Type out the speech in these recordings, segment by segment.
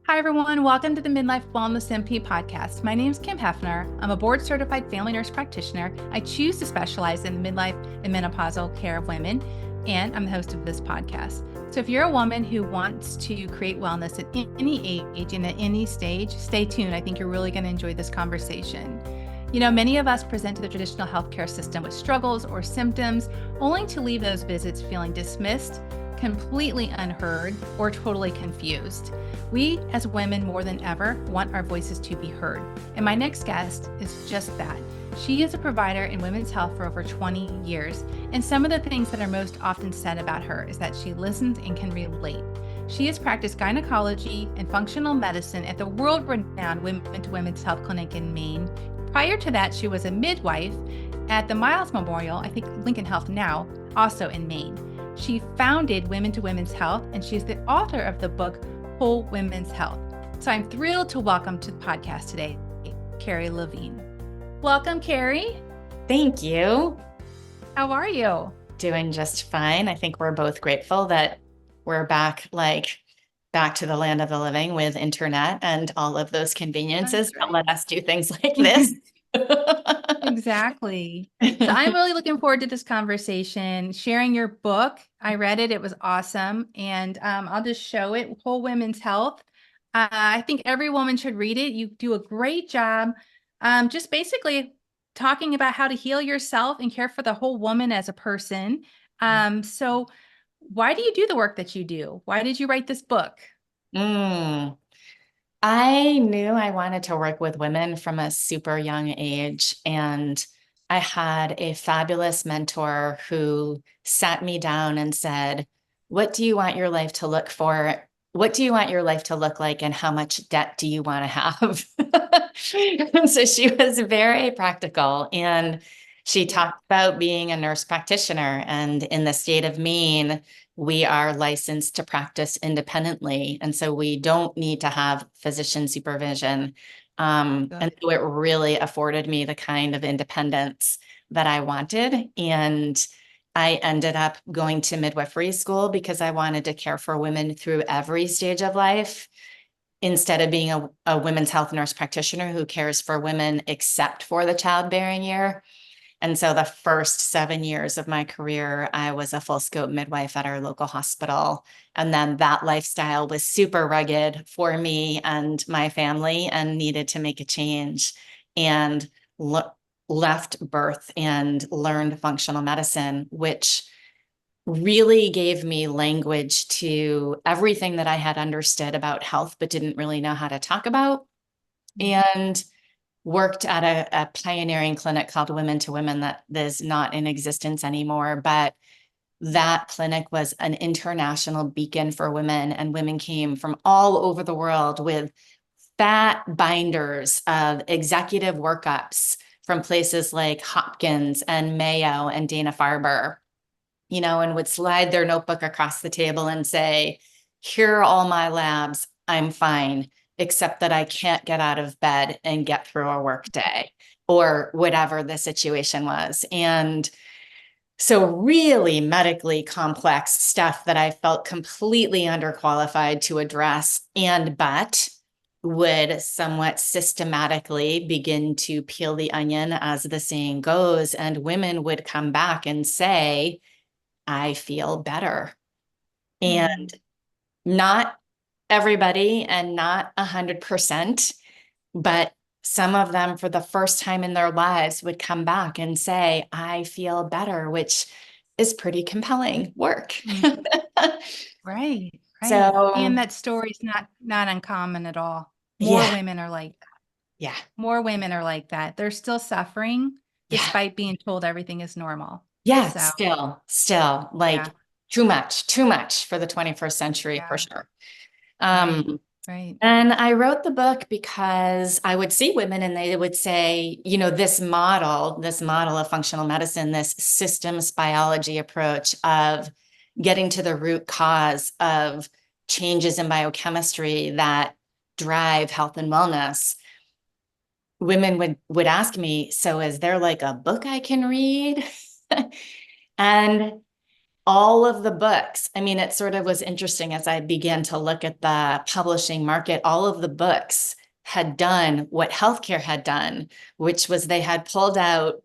Hi, everyone. Welcome to the Midlife Wellness MP podcast. My name is Kim Hefner. I'm a board certified family nurse practitioner. I choose to specialize in the midlife and menopausal care of women, and I'm the host of this podcast. So, if you're a woman who wants to create wellness at any age and at any stage, stay tuned. I think you're really going to enjoy this conversation. You know, many of us present to the traditional healthcare system with struggles or symptoms, only to leave those visits feeling dismissed, completely unheard, or totally confused. We, as women, more than ever, want our voices to be heard. And my next guest is just that. She is a provider in women's health for over 20 years. And some of the things that are most often said about her is that she listens and can relate. She has practiced gynecology and functional medicine at the world-renowned Women to Women's Health Clinic in Maine. Prior to that, she was a midwife at the Miles Memorial, I think Lincoln Health now, also in Maine. She founded Women to Women's Health, and she's the author of the book, Whole Women's Health. So I'm thrilled to welcome to the podcast today, Carrie Levine. Welcome, Carrie. Thank you. How are you? Doing just fine. I think we're both grateful that we're back to the land of the living with internet and all of those conveniences that let us do things like this. Exactly. So I'm really looking forward to this conversation, sharing your book. I read it. It was awesome. And I'll just show it, Whole Women's Health. I think every woman should read it. You do a great job just basically talking about how to heal yourself and care for the whole woman as a person. So why do you do the work that you do? Why did you write this book? I knew I wanted to work with women from a super young age, and I had a fabulous mentor who sat me down and said, "What do you want your life to look for? What do you want your life to look like, and how much debt do you want to have?" And so she was very practical, and she talked about being a nurse practitioner, and in the state of Maine, we are licensed to practice independently. And so we don't need to have physician supervision. And so it really afforded me the kind of independence that I wanted. And I ended up going to midwifery school because I wanted to care for women through every stage of life, instead of being a women's health nurse practitioner who cares for women except for the childbearing year. And so the first 7 years of my career, I was a full scope midwife at our local hospital. And then that lifestyle was super rugged for me and my family and needed to make a change, and left birth and learned functional medicine, which really gave me language to everything that I had understood about health, but didn't really know how to talk about. And worked at a pioneering clinic called Women to Women that is not in existence anymore. But that clinic was an international beacon for women, and women came from all over the world with fat binders of executive workups from places like Hopkins and Mayo and Dana-Farber, and would slide their notebook across the table and say, "Here are all my labs. I'm fine, except that I can't get out of bed and get through a work day," or whatever the situation was. And so really medically complex stuff that I felt completely underqualified to address, but would somewhat systematically begin to peel the onion, as the saying goes, and women would come back and say, "I feel better." And not everybody and not 100%, but some of them for the first time in their lives would come back and say, "I feel better," which is pretty compelling work. Right. So, And that story's not uncommon at all. More yeah, women are like that. yeah, More women are like that. They're still suffering yeah, despite being told everything is normal. yeah, So, still like yeah, too much for the 21st century for yeah, sure. right, Um, right. And I wrote the book because I would see women and they would say, this model of functional medicine, this systems biology approach of getting to the root cause of changes in biochemistry that drive health and wellness. Women would ask me, "So is there like a book I can read?" And all of the books. I mean, it sort of was interesting as I began to look at the publishing market, all of the books had done what healthcare had done, which was they had pulled out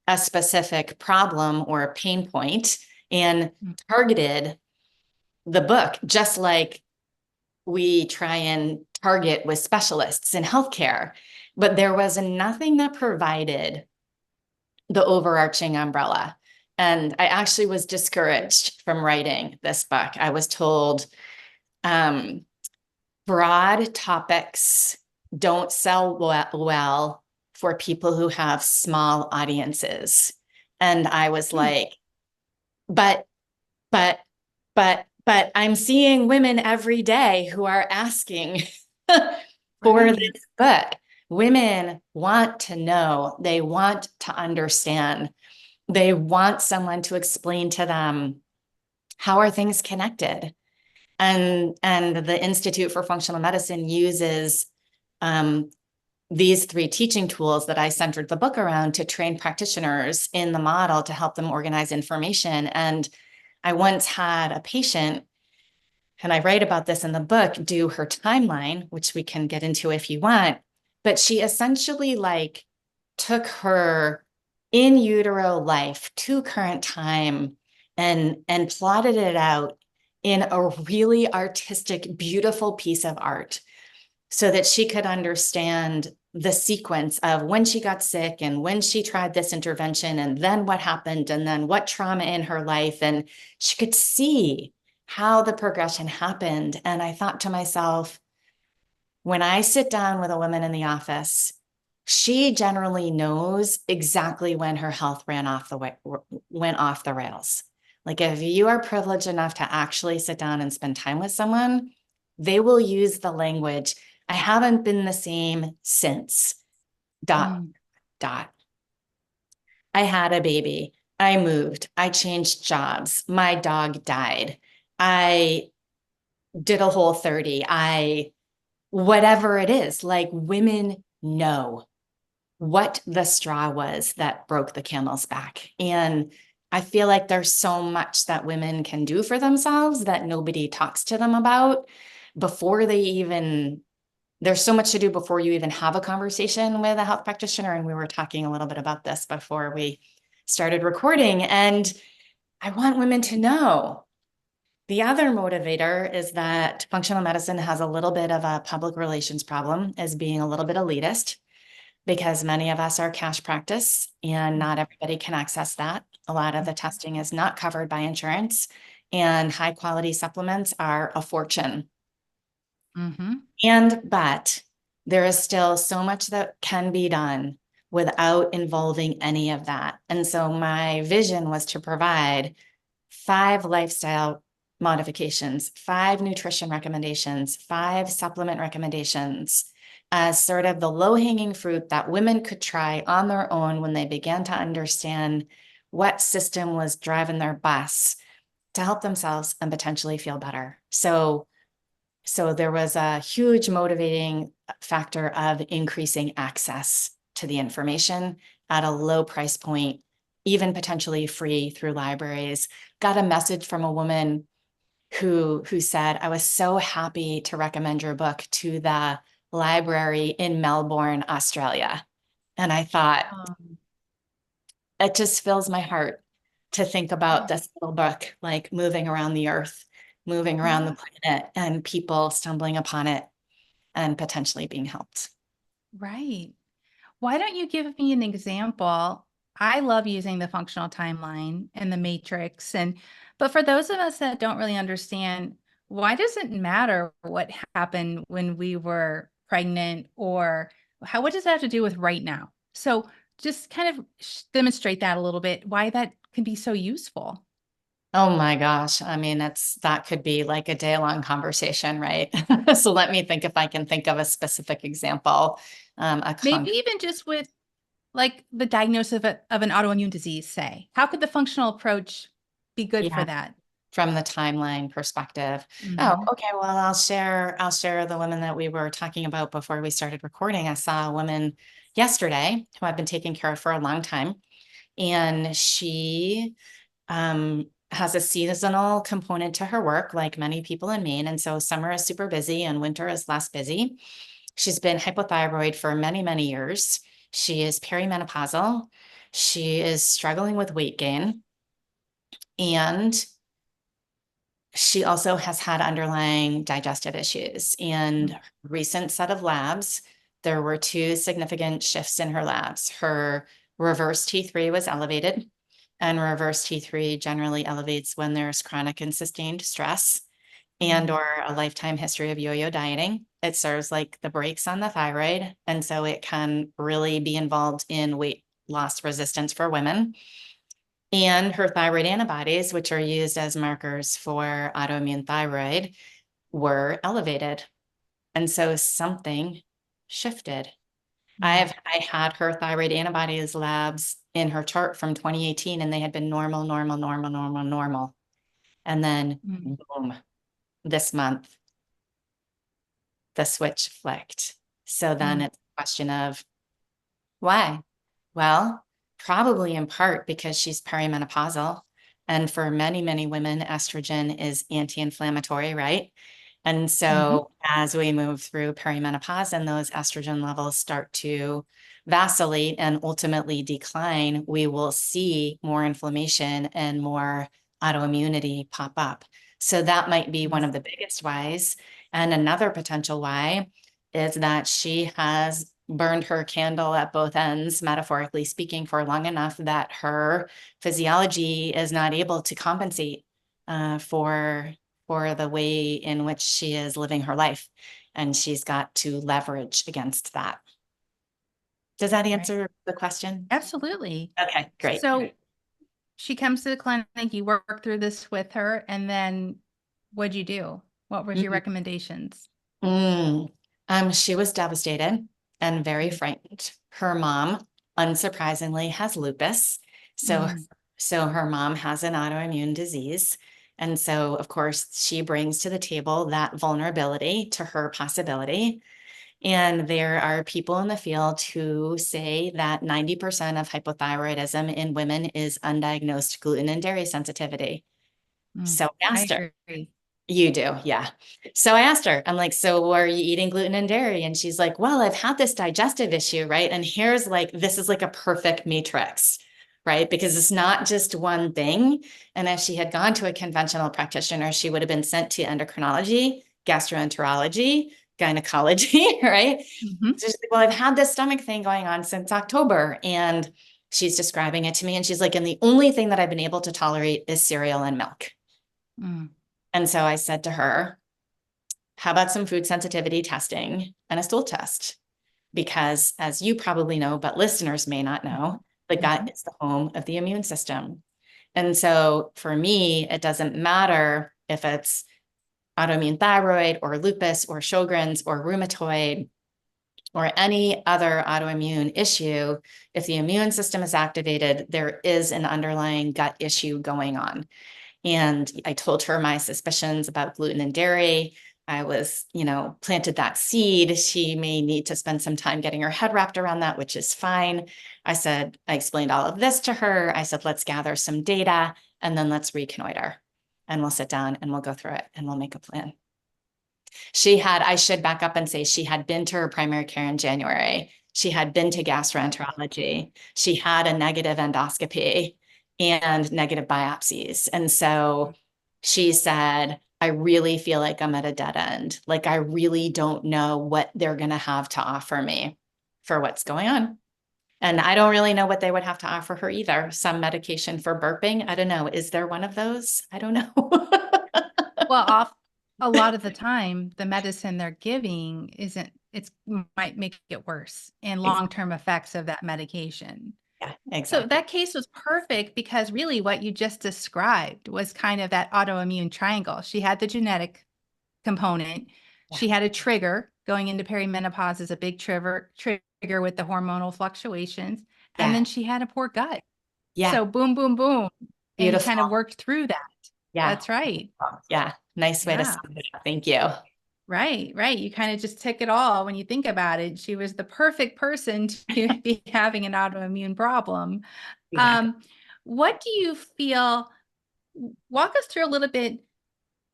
a specific problem or a pain point and targeted the book, just like we try and target with specialists in healthcare. But there was nothing that provided the overarching umbrella. And I actually was discouraged from writing this book. I was told broad topics don't sell well for people who have small audiences. And I was like, but, but, but I'm seeing women every day who are asking for Right. this book. Women want to know, they want to understand. They want someone to explain to them, how are things connected? And the Institute for Functional Medicine uses these 3 teaching tools that I centered the book around to train practitioners in the model to help them organize information. And I once had a patient, and I write about this in the book, do her timeline, which we can get into if you want, but she essentially like took her in utero life to current time and plotted it out in a really artistic, beautiful piece of art so that she could understand the sequence of when she got sick and when she tried this intervention and then what happened and then what trauma in her life. And she could see how the progression happened. And I thought to myself, when I sit down with a woman in the office, she generally knows exactly when her health went off the rails. Like if you are privileged enough to actually sit down and spend time with someone, they will use the language, I haven't been the same since ... dot. I had a baby. I moved. I changed jobs. My dog died. I did a Whole30. Whatever it is, like women know what the straw was that broke the camel's back. And I feel like there's so much that women can do for themselves that nobody talks to them about before they even, there's so much to do before you even have a conversation with a health practitioner. And we were talking a little bit about this before we started recording. And I want women to know. The other motivator is that functional medicine has a little bit of a public relations problem as being a little bit elitist because many of us are cash practice and not everybody can access that. A lot of the testing is not covered by insurance and high quality supplements are a fortune. But there is still so much that can be done without involving any of that. And so my vision was to provide 5 lifestyle modifications, 5 nutrition recommendations, 5 supplement recommendations as sort of the low-hanging fruit that women could try on their own when they began to understand what system was driving their bus to help themselves and potentially feel better. So there was a huge motivating factor of increasing access to the information at a low price point, even potentially free through libraries. Got a message from a woman who said, I was so happy to recommend your book to the library in Melbourne, Australia. And I thought, it just fills my heart to think about this little book, like moving around the earth, moving around the planet, and people stumbling upon it and potentially being helped. Right. Why don't you give me an example? I love using the functional timeline and the matrix but for those of us that don't really understand, why does it matter what happened when we were pregnant or what does that have to do with right now? So just kind of demonstrate that a little bit, why that can be so useful. Oh my gosh. I mean, that could be like a day-long conversation, right? So let me think if I can think of a specific example. Maybe even just with like the diagnosis of an autoimmune disease, say, how could the functional approach be good for Yeah, that? from the timeline perspective. Oh, Mhm. okay. Well, I'll share the woman that we were talking about before we started recording. I saw a woman yesterday who I've been taking care of for a long time, and she has a seasonal component to her work, like many people in Maine. And so summer is super busy and winter is less busy. She's been hypothyroid for many, many years. She is perimenopausal. She is struggling with weight gain. And she also has had underlying digestive issues. And recent set of labs, there were two significant shifts in her labs. Her reverse T3 was elevated, and reverse T3 generally elevates when there's chronic and sustained stress and or a lifetime history of yo-yo dieting. It serves like the brakes on the thyroid. And so it can really be involved in weight loss resistance for women. And her thyroid antibodies, which are used as markers for autoimmune thyroid, were elevated. And so something shifted. I had her thyroid antibodies labs in her chart from 2018, and they had been normal, normal, normal, normal, normal. And then boom, this month, the switch flicked. So then it's a question of why? Well, probably in part because she's perimenopausal. And for many, many women, estrogen is anti-inflammatory, right? And so as we move through perimenopause and those estrogen levels start to vacillate and ultimately decline, we will see more inflammation and more autoimmunity pop up. So that might be one of the biggest whys. And another potential why is that she has burned her candle at both ends, metaphorically speaking, for long enough that her physiology is not able to compensate for the way in which she is living her life. And she's got to leverage against that. Does that answer the question? Absolutely. Okay, great. So she comes to the clinic, you work through this with her, and then what'd you do? What was your recommendations? She was devastated and very frightened. Her mom, unsurprisingly, has lupus. So her mom has an autoimmune disease. And so, of course, she brings to the table that vulnerability to her possibility. And there are people in the field who say that 90% of hypothyroidism in women is undiagnosed gluten and dairy sensitivity. So I asked her. Agree. You do, yeah. So I asked her, I'm like, so are you eating gluten and dairy? And she's like, well, I've had this digestive issue, right? And here's like, this is like a perfect matrix, right? Because it's not just one thing. And if she had gone to a conventional practitioner, she would have been sent to endocrinology, gastroenterology, gynecology, right? So she's like, well, I've had this stomach thing going on since October. And she's describing it to me. And she's like, and the only thing that I've been able to tolerate is cereal and milk. And so I said to her, how about some food sensitivity testing and a stool test? Because as you probably know, but listeners may not know, the gut is the home of the immune system. And so for me, it doesn't matter if it's autoimmune thyroid or lupus or Sjogren's or rheumatoid or any other autoimmune issue. If the immune system is activated, there is an underlying gut issue going on. And I told her my suspicions about gluten and dairy. I was, planted that seed. She may need to spend some time getting her head wrapped around that, which is fine. I explained all of this to her. I said, let's gather some data and then let's reconnoiter and we'll sit down and we'll go through it and we'll make a plan. I should back up and say she had been to her primary care in January. She had been to gastroenterology. She had a negative endoscopy and negative biopsies. And so she said, I really feel like I'm at a dead end. Like, I really don't know what they're going to have to offer me for what's going on. And I don't really know what they would have to offer her either. Some medication for burping. I don't know. Is there one of those? I don't know. Well, a lot of the time, the medicine they're giving might make it worse and long-term effects of that medication. Yeah, So exactly. that case was perfect because really what you just described was kind of that autoimmune triangle. She had the genetic component. Yeah. She had a trigger going into perimenopause is a big trigger with the hormonal fluctuations. And then she had a poor gut. Yeah. So boom, boom, boom. And you Beautiful. kind of worked through that. Yeah. That's right. Yeah. Nice way to sum it up. Thank you. Right, right. You kind of just tick it all when you think about it. She was the perfect person to be having an autoimmune problem. Yeah. What do you feel walk us through a little bit.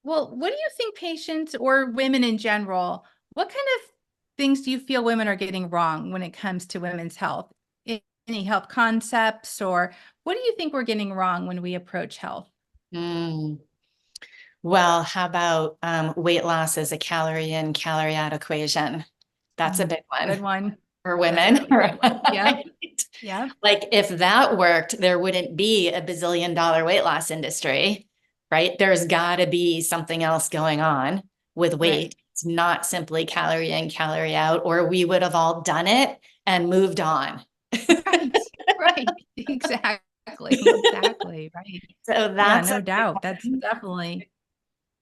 Well, what do you think patients or women in general, what kind of things do you feel women are getting wrong when it comes to women's health? Any health concepts, or what do you think we're getting wrong when we approach health? Mm. Well, how about weight loss as a calorie in, calorie out equation? That's a big Good one one. for That's a women, really good one. Yep. right? Yep. Like if that worked, there wouldn't be a bazillion-dollar weight loss industry, right? There's got to be something else going on with Right. weight. It's not simply calorie in, calorie out, or we would have all done it and moved on. Right. Right. Exactly. Exactly. Right. So Yeah, that's a no big doubt. That's one. definitely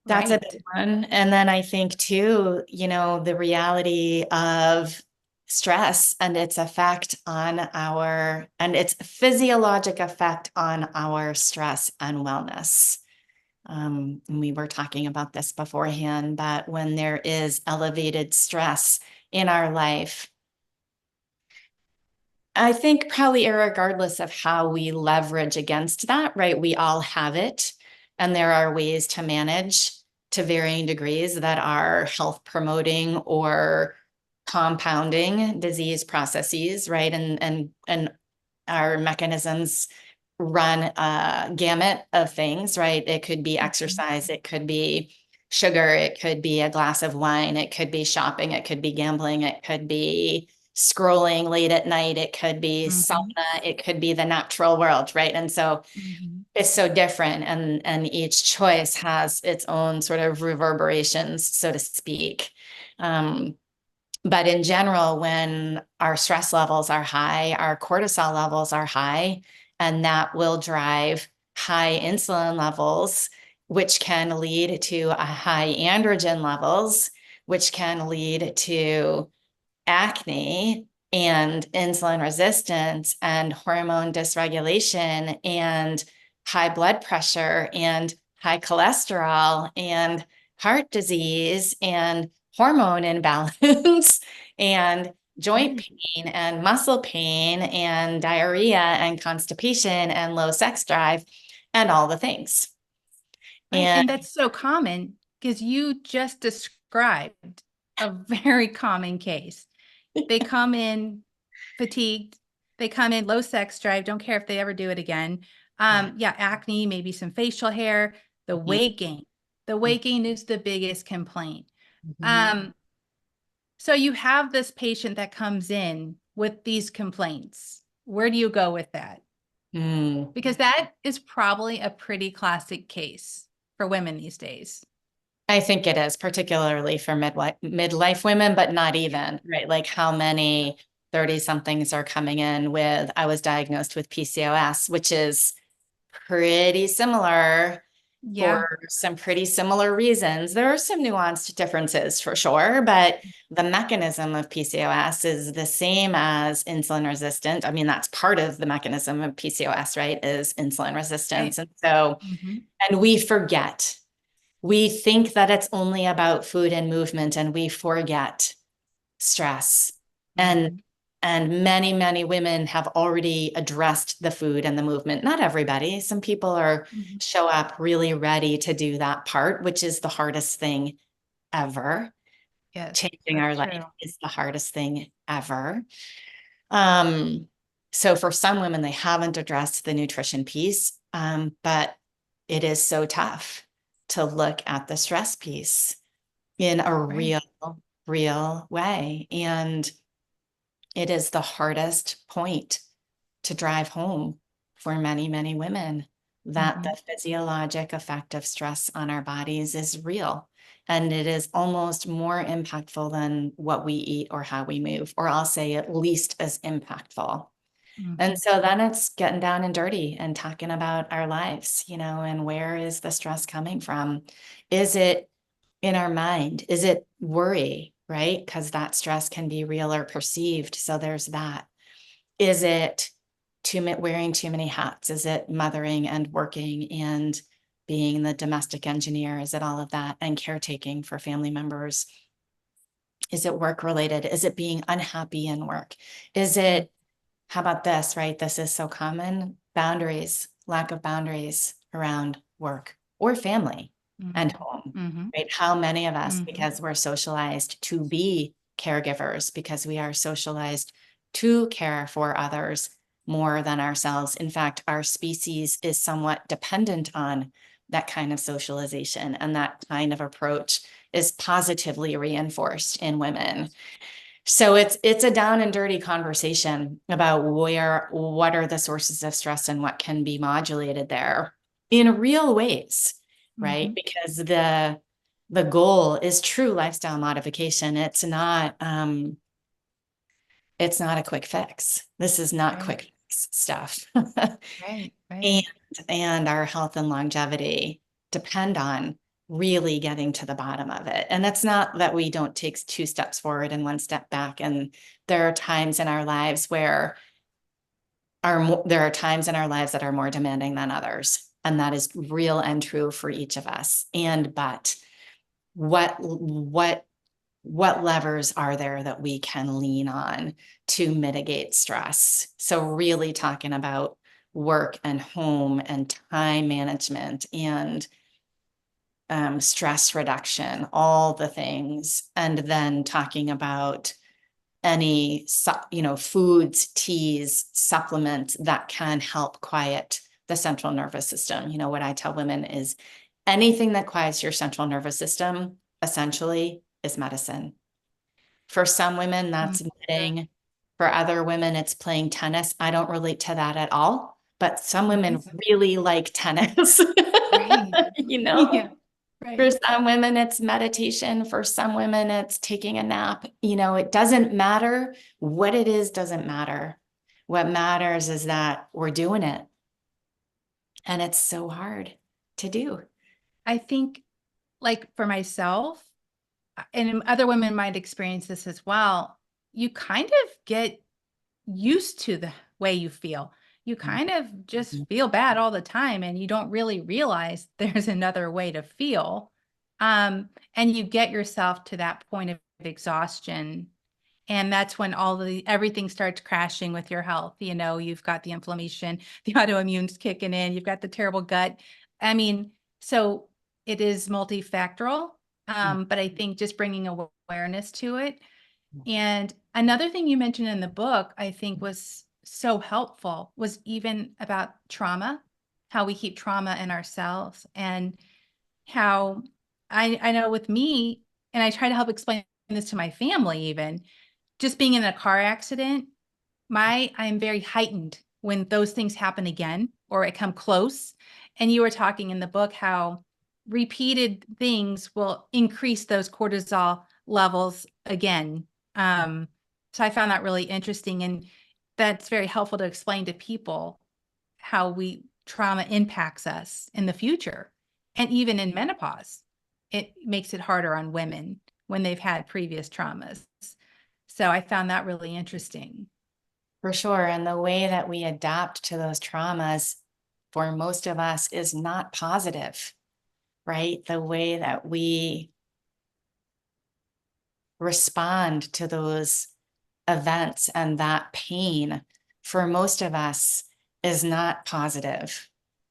That's a right. big one. And then I think too, the reality of stress and its effect on and its physiologic effect on our stress and wellness. And we were talking about this beforehand, but when there is elevated stress in our life, I think probably irregardless of how we leverage against that, right? We all have it. And there are ways to manage to varying degrees that are health promoting or compounding disease processes, right? And our mechanisms run a gamut of things, right? It could be Mhm. exercise, it could be sugar, it could be a glass of wine, it could be shopping, it could be gambling, it could be scrolling late at night, it could be Mhm. sauna, it could be the natural world, right? And so Mhm. it's so different, and each choice has its own sort of reverberations, so to speak. Um, but in general, when our stress levels are high, our cortisol levels are high, and that will drive high insulin levels, which can lead to a high androgen levels, which can lead to acne and insulin resistance and hormone dysregulation and high blood pressure and high cholesterol and heart disease and hormone imbalance and joint Right. pain and muscle pain and diarrhea and constipation and low sex drive and all the things. Right. And And that's so common because you just described a very common case. They come in fatigued, they come in low sex drive, don't care if they ever do it again. yeah. Yeah, acne, maybe some facial hair, the Mhm. weight gain. The weight gain is the biggest complaint. Mhm. Um, so you have this patient that comes in with these complaints. Where do you go with that? Mm. Because that is probably a pretty classic case for women these days. I think it is, particularly for midlife women, but not even, right? Like how many 30 somethings are coming in with, I was diagnosed with PCOS, which is pretty similar Yeah. for some pretty similar reasons. There are some nuanced differences for sure, but the mechanism of PCOS is the same as insulin resistant. I mean, that's part of the mechanism of PCOS, right? Is insulin Right. resistance. And so, Hmm. and we forget. We think that it's only about food and movement, and we forget stress. And Hmm. and many women have already addressed the food and the movement. Not everybody. Some people are Hmm. show up really ready to do that part, which is the hardest thing ever. Yes, Changing that's our life true. is the hardest thing ever. Um, so for some women, they haven't addressed the nutrition piece, but it is so tough to look at the stress piece in a Right. real way. And it is the hardest point to drive home for many women that Hmm. the physiologic effect of stress on our bodies is real. And it is almost more impactful than what we eat or how we move, or I'll say at least as impactful. And Hmm. so then it's getting down and dirty and talking about our lives, and where is the stress coming from? Is it in our mind? Is it worry, right? Because that stress can be real or perceived. So there's that. Is it wearing too many hats? Is it mothering and working and being the domestic engineer? Is it all of that and caretaking for family members? Is it work related? Is it being unhappy in work? Is it, how about this, right? This is so common. Boundaries, lack of boundaries around work, or family and Mm-hmm. home, Mm-hmm. right? How many of us, Mm-hmm. because we're socialized to be caregivers, because we are socialized to care for others more than ourselves. In fact, our species is somewhat dependent on that kind of socialization, and that kind of approach is positively reinforced in women. So it's a down and dirty conversation about what are the sources of stress and what can be modulated there in real ways, right? Mm-hmm. Because the goal is true lifestyle modification. It's not a quick fix. This is not Right. quick fix stuff. Right. And, Right. and our health and longevity depend on really getting to the bottom of it. And that's not that we don't take two steps forward and one step back. And there are times in our lives there are times in our lives that are more demanding than others. And that is real and true for each of us. But what levers are there that we can lean on to mitigate stress? So really talking about work and home and time management and stress reduction, all the things, and then talking about any foods, teas, supplements that can help quiet the central nervous system. What I tell women is anything that quiets your central nervous system essentially is medicine. For some women, that's Mm-hmm. knitting. For other women, it's playing tennis. I don't relate to that at all, but some women really like tennis. Right. you know, Yeah. Right. for some women, it's meditation. For some women, it's taking a nap. It doesn't matter what it is, doesn't matter. What matters is that we're doing it. And it's so hard to do. I think, like for myself, and other women might experience this as well, you kind of get used to the way you feel. You kind of just Mhm. feel bad all the time and you don't really realize there's another way to feel. And you get yourself to that point of exhaustion. And that's when everything starts crashing with your health. You've got the inflammation, the autoimmune's kicking in, you've got the terrible gut. I mean, so it is multifactorial. But I think just bringing awareness to it. And another thing you mentioned in the book, I think was so helpful was even about trauma, how we keep trauma in ourselves and how I know with me, and I try to help explain this to my family, even just being in a car accident, I'm very heightened when those things happen again or I come close. And you were talking in the book how repeated things will increase those cortisol levels again. So I found that really interesting. And that's very helpful to explain to people how trauma impacts us in the future. And even in menopause, it makes it harder on women when they've had previous traumas. So I found that really interesting. For sure. And the way that we adapt to those traumas for most of us is not positive, right? The way that we respond to those events and that pain for most of us is not positive,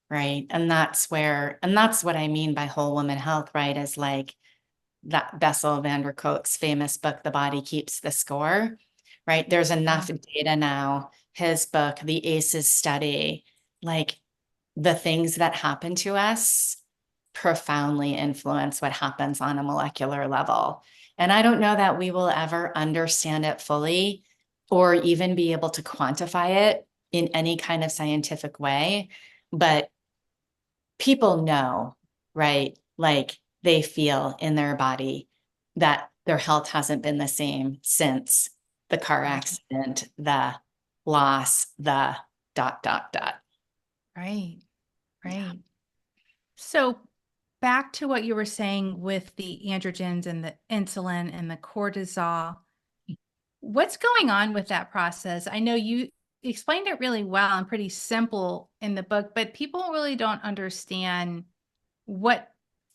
right? And that's what I mean by whole woman health, right? Is like that Bessel van der Kolk's famous book, The Body Keeps the Score, right? There's enough data now, his book, The ACEs study, like the things that happen to us profoundly influence what happens on a molecular level. And I don't know that we will ever understand it fully or even be able to quantify it in any kind of scientific way. But people know, right? Like they feel in their body that their health hasn't been the same since the car accident, the loss, the dot, dot, dot. Right, Yeah. right. So back to what you were saying with the androgens and the insulin and the cortisol, what's going on with that process? I know you explained it really well and pretty simple in the book, but people really don't understand what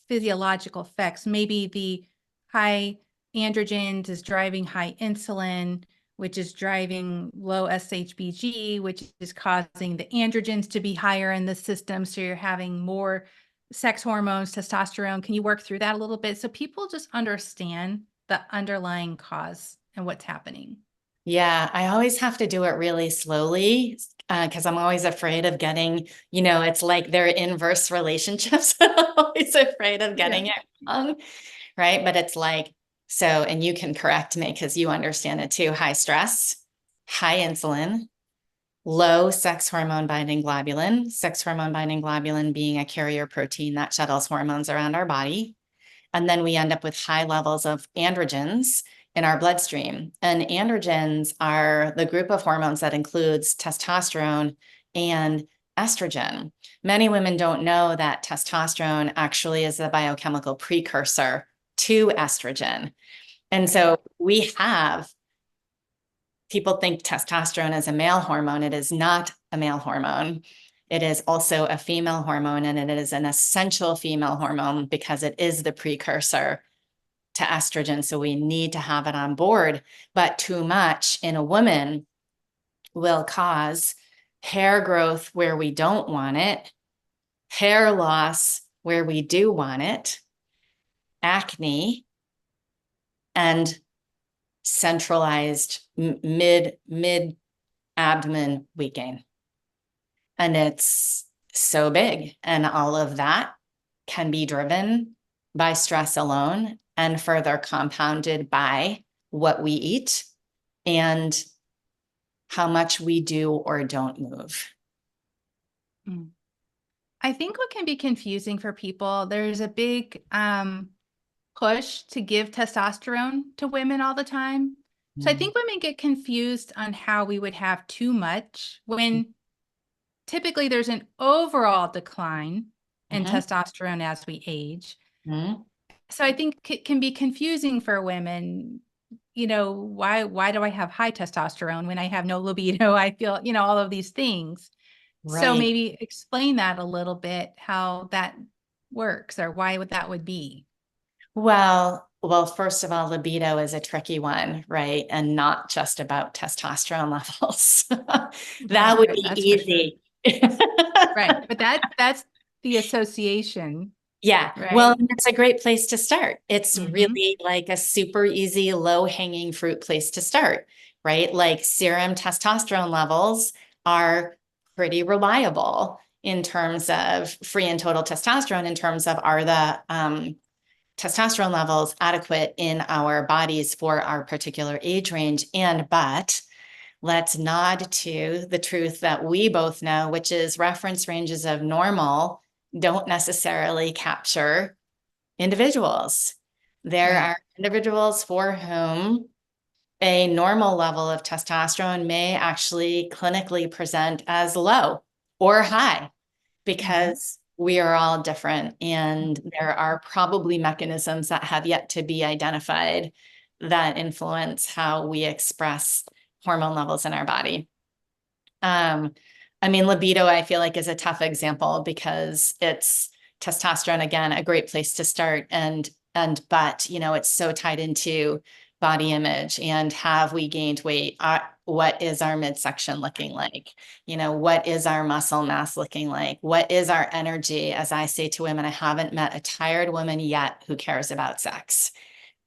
physiological effects. Maybe the high androgens is driving high insulin, which is driving low SHBG, which is causing the androgens to be higher in the system. So you're having more sex hormones, testosterone. Can you work through that a little bit so people just understand the underlying cause and what's happening? Yeah, I always have to do it really slowly because I'm always afraid of getting, it's like they're inverse relationships. I'm always afraid of Yeah. getting it wrong, right? But it's like, so, and you can correct me because you understand it too. High stress, high insulin, low sex hormone binding globulin being a carrier protein that shuttles hormones around our body. And then we end up with high levels of androgens in our bloodstream. And androgens are the group of hormones that includes testosterone and estrogen. Many women don't know that testosterone actually is the biochemical precursor to estrogen. And Right. so we have people think testosterone is a male hormone. It is not a male hormone. It is also a female hormone, and it is an essential female hormone because it is the precursor to estrogen. So we need to have it on board. But too much in a woman will cause hair growth where we don't want it, hair loss where we do want it, acne, and centralized mid abdomen weight gain. And it's so big. And all of that can be driven by stress alone and further compounded by what we eat and how much we do or don't move. Mm. I think what can be confusing for people, there's a big push to give testosterone to women all the time. So I Mm. think women get confused on how we would have too much when typically there's an overall decline in Mhm. testosterone as we age. Mhm. So I think it can be confusing for women. Why do I have high testosterone when I have no libido? I feel, all of these things. So Right. maybe explain that a little bit, how that works or why would that would be. Well, first of all, libido is a tricky one, right? And not just about testosterone levels. That would Right, be that's for sure. easy. Right. But that's the association, Yeah, well, right? it's a great place to start. It's Mhm. really like a super easy, low-hanging fruit place to start, right? Like serum testosterone levels are pretty reliable in terms of free and total testosterone, in terms of are the testosterone levels adequate in our bodies for our particular age range. But let's nod to the truth that we both know, which is reference ranges of normal don't necessarily capture individuals. There Right. are individuals for whom a normal level of testosterone may actually clinically present as low or high Mhm. because we are all different and there are probably mechanisms that have yet to be identified that influence how we express hormone levels in our body. Um, I mean, libido, I feel like is a tough example because it's testosterone, again, a great place to start. But, it's so tied into body image and have we gained weight? What is our midsection looking like? What is our muscle mass looking like? What is our energy? As I say to women, I haven't met a tired woman yet who cares about sex,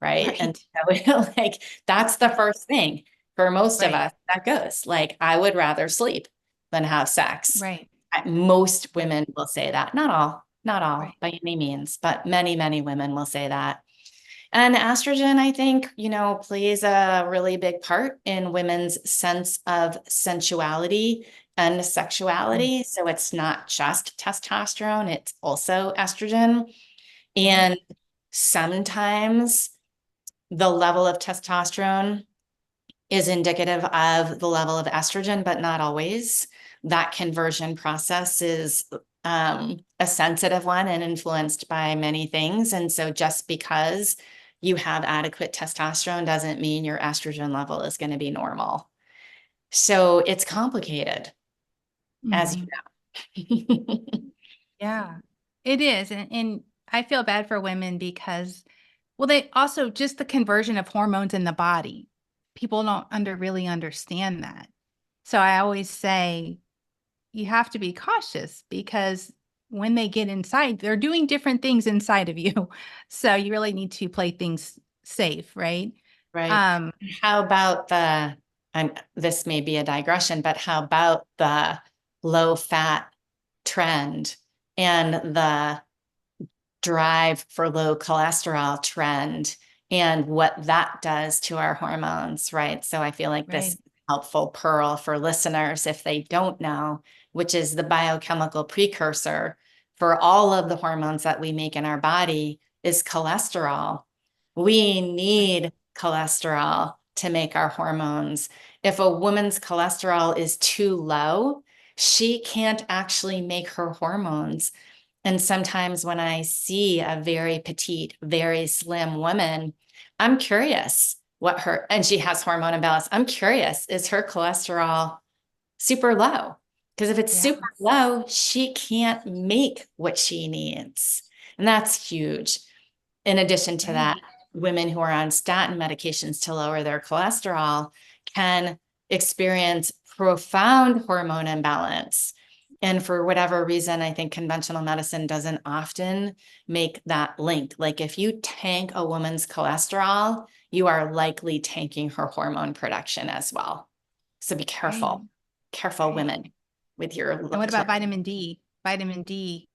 right? And Right. so like that's the first thing for most of Right. us that goes like, I would rather sleep than have sex. Right. Most Right. women will say that, not all Right. by any means, but many, many women will say that. And estrogen, I think, plays a really big part in women's sense of sensuality and Mm. sexuality. So it's not just testosterone, it's also estrogen. Right. And sometimes the level of testosterone is indicative of the level of estrogen, but not always. That conversion process is a sensitive one and influenced by many things. And so just because you have adequate testosterone doesn't mean your estrogen level is going to be normal. So it's complicated, as Mhm. you know. Yeah, it is. And I feel bad for women because, well, they also just the conversion of hormones in the body. People don't really understand that. So I always say you have to be cautious because when they get inside, they're doing different things inside of you. So you really need to play things safe, right? Right. How about this may be a digression, but how about the low fat trend and the drive for low cholesterol trend and what that does to our hormones, right? So I feel like this Right. is a helpful pearl for listeners if they don't know, which is the biochemical precursor for all of the hormones that we make in our body is cholesterol. We Right. need cholesterol to make our hormones. If a woman's cholesterol is too low, she can't actually make her hormones. And sometimes when I see a very petite, very slim woman, I'm curious and she has hormone imbalance. I'm curious, is her cholesterol super low? Because if it's Yeah. super low, she can't make what she needs. And that's huge. In addition to that, Right. women who are on statin medications to lower their cholesterol can experience profound hormone imbalance. And for whatever reason, I think conventional medicine doesn't often make that link. Like if you tank a woman's cholesterol, you are likely tanking her hormone production as well. So be Right. careful, careful Right. women with your And what cholesterol. about vitamin D? Vitamin D.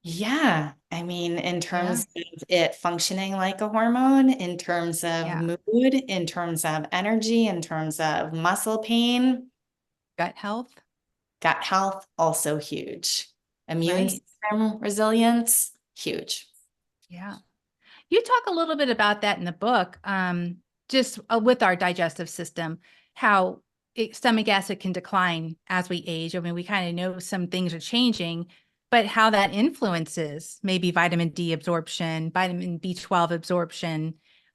Yeah. I mean, in Yeah. terms of it functioning like a hormone, in terms of Yeah. mood, in terms of energy, in terms of muscle pain, Gut health. gut health, also huge. Immune Right. system resilience, huge. Yeah. You talk a little bit about that in the book, just with our digestive system, how stomach acid can decline as we age. I mean, we kind of know some things are changing, but how that influences maybe vitamin D absorption, vitamin B12 absorption,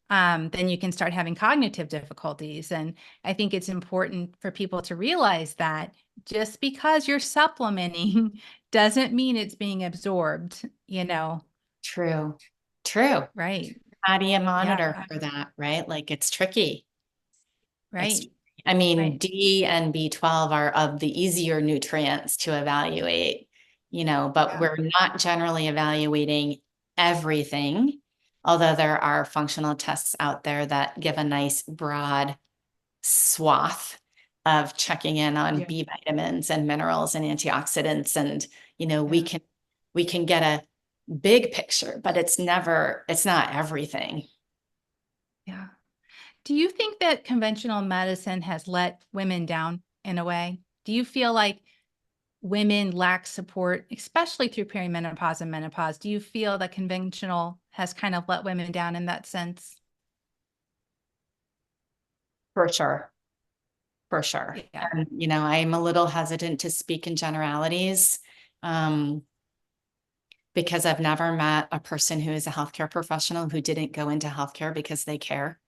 then you can start having cognitive difficulties. And I think it's important for people to realize that just because you're supplementing doesn't mean it's being absorbed, True. True. right? How do you Yeah, monitor for that, right? Like it's tricky. It's, right. I mean, Right. D and B12 are of the easier nutrients to evaluate, but Yeah. we're not generally evaluating everything, although there are functional tests out there that give a nice broad swath of checking in on Yeah. B vitamins and minerals and antioxidants. And, we Yeah. can get a big picture, but it's not everything. Yeah. Do you think that conventional medicine has let women down in a way? Do you feel like women lack support, especially through perimenopause and menopause? Do you feel that conventional has kind of let women down in that sense? For sure. For sure. Yeah. And, I'm a little hesitant to speak in generalities um, because I've never met a person who is a healthcare professional who didn't go into healthcare because they care,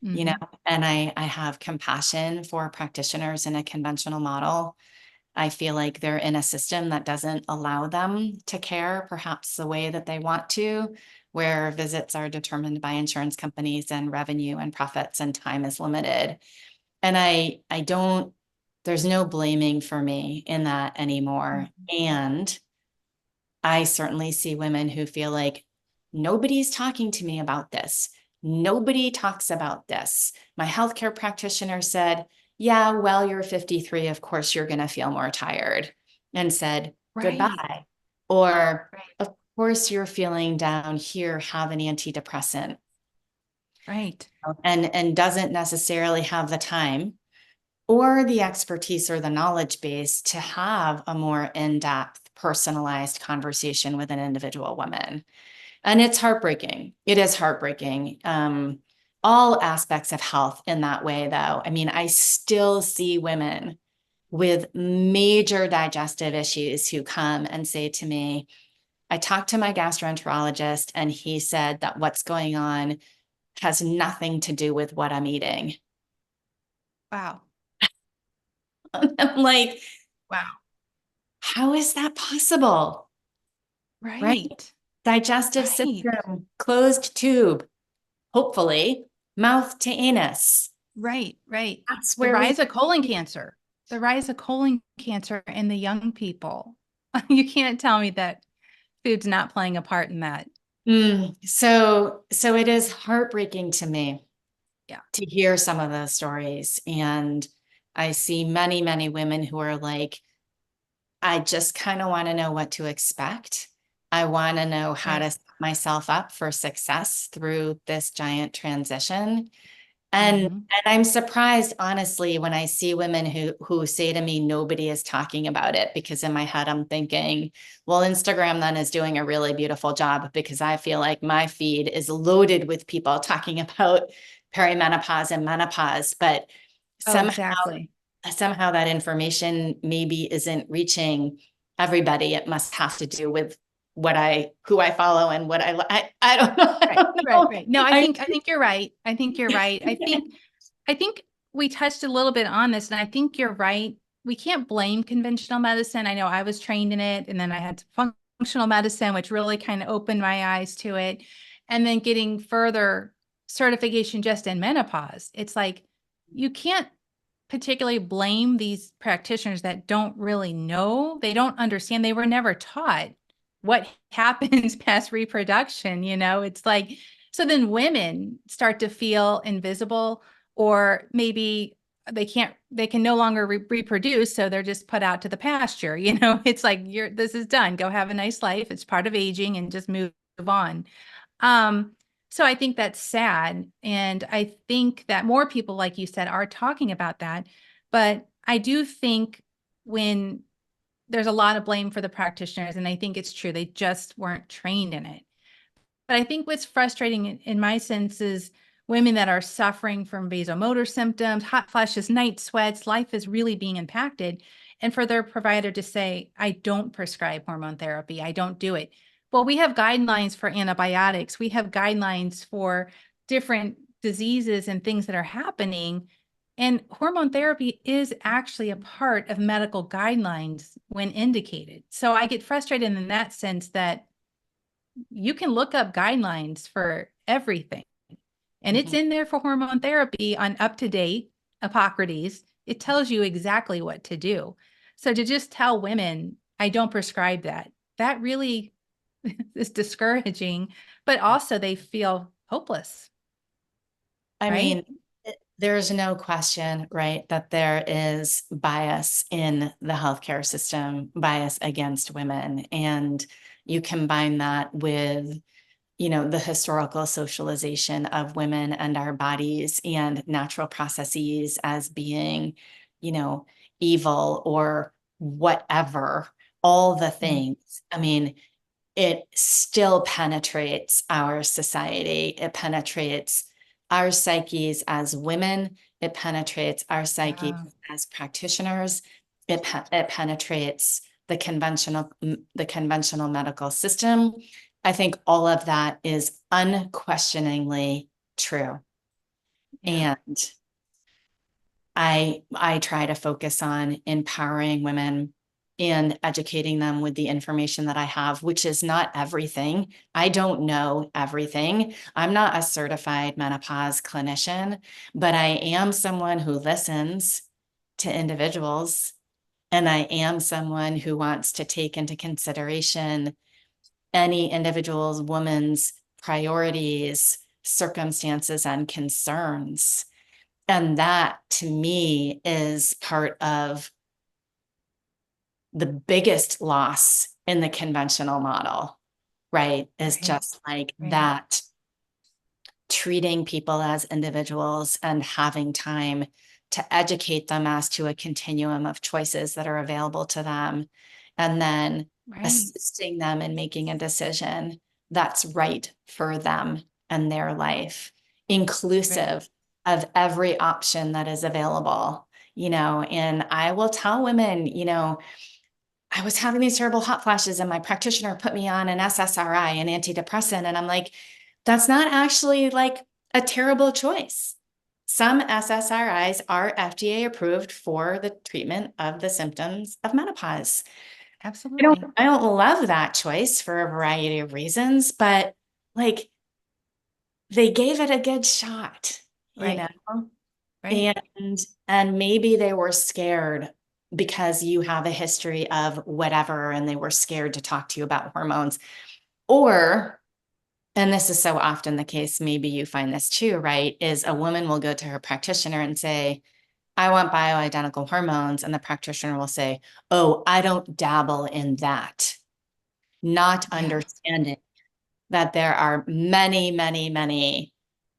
Hmm. and I have compassion for practitioners in a conventional model. I feel like they're in a system that doesn't allow them to care perhaps the way that they want to, where visits are determined by insurance companies and revenue and profits and time is limited. And I don't, there's no blaming for me in that anymore. Hmm. And I certainly see women who feel like nobody's talking to me about this. Nobody talks about this. My healthcare practitioner said, yeah, well, you're 53. Of course, you're going to feel more tired, and said Right. goodbye. Or, Right. of course, you're feeling down here, have an antidepressant, Right. and doesn't necessarily have the time or the expertise or the knowledge base to have a more in-depth, personalized conversation with an individual woman. And it's heartbreaking. It is heartbreaking. All aspects of health in that way, though. I mean, I still see women with major digestive issues who come and say to me, I talked to my gastroenterologist and he said that what's going on has nothing to do with what I'm eating. Wow. I'm like, Wow. how is that possible? Right? Right. Digestive Right. system, closed tube, hopefully, mouth to anus. Right. Right. That's The where we, rise of colon cancer, the rise of colon cancer in the young people. You can't tell me that food's not playing a part in that. So it is heartbreaking to me Yeah. to hear some of those stories. And I see many, many women who are like, I just kind of want to know what to expect. I want to know how to Right. set myself up for success through this giant transition. And Mhm. I'm surprised, honestly, when I see women who say to me, nobody is talking about it, because in my head, I'm thinking, well, Instagram then is doing a really beautiful job, because I feel like my feed is loaded with people talking about perimenopause and menopause, but Oh, somehow exactly. somehow that information maybe isn't reaching everybody. It must have to do with who I follow and what I don't know. I Right, don't right, know. right. No, I think you're right. I think you're right. I think we touched a little bit on this, and I think you're right. We can't blame conventional medicine. I know I was trained in it, and then I had functional medicine, which really kind of opened my eyes to it. And then getting further certification just in menopause. It's like you can't particularly blame these practitioners that don't really know. They don't understand. They were never taught what happens past reproduction. It's like, so then women start to feel invisible, or maybe they can no longer reproduce. So they're just put out to the pasture. It's like, this is done. Go have a nice life. It's part of aging, and just move on. Um, so I think that's sad. And I think that more people, like you said, are talking about that. But I do think when there's a lot of blame for the practitioners, and I think it's true, they just weren't trained in it. But I think what's frustrating in my sense is women that are suffering from vasomotor symptoms, hot flashes, night sweats, life is really being impacted. And for their provider to say, I don't prescribe hormone therapy, I don't do it. Well, we have guidelines for antibiotics, we have guidelines for different diseases and things that are happening. And hormone therapy is actually a part of medical guidelines when indicated. So I get frustrated in that sense that you can look up guidelines for everything, and it's Mhm. in there for hormone therapy on UpToDate, Hippocrates. It tells you exactly what to do. So to just tell women, I don't prescribe that, that really is discouraging, but also they feel hopeless, I right? mean, there's no question, right, that there is bias in the healthcare system, bias against women. And you combine that with, the historical socialization of women and our bodies and natural processes as being, you know, evil or whatever, all the Mhm. things. I mean, it still penetrates our society. It penetrates our psyches as women. It penetrates our psyches Yeah, as practitioners. It penetrates the conventional medical system. I think all of that is unquestioningly true. yeah, And I try to focus on empowering women and educating them with the information that I have, which is not everything. I don't know everything. I'm not a certified menopause clinician, but I am someone who listens to individuals, and I am someone who wants to take into consideration any individual's woman's priorities, circumstances, and concerns. And that to me is part of the biggest loss in the conventional model, right? Is right, just like right, that, treating people as individuals and having time to educate them as to a continuum of choices that are available to them, and then right, assisting them in making a decision that's right for them and their life, right. inclusive of every option that is available. And I will tell women, I was having these terrible hot flashes, and my practitioner put me on an SSRI, an antidepressant. And I'm like, that's not actually like a terrible choice. Some SSRIs are FDA approved for the treatment of the symptoms of menopause. I don't, Absolutely. I don't love that choice for a variety of reasons, but like they gave it a good shot, you Right, know, right. and maybe they were scared because you have a history of whatever and they were scared to talk to you about hormones. Or, and this is so often the case, maybe you find this too, right? Is a woman will go to her practitioner and say, I want bioidentical hormones. And the practitioner will say, oh, I don't dabble in that. Not Yeah. understanding that there are many, many, many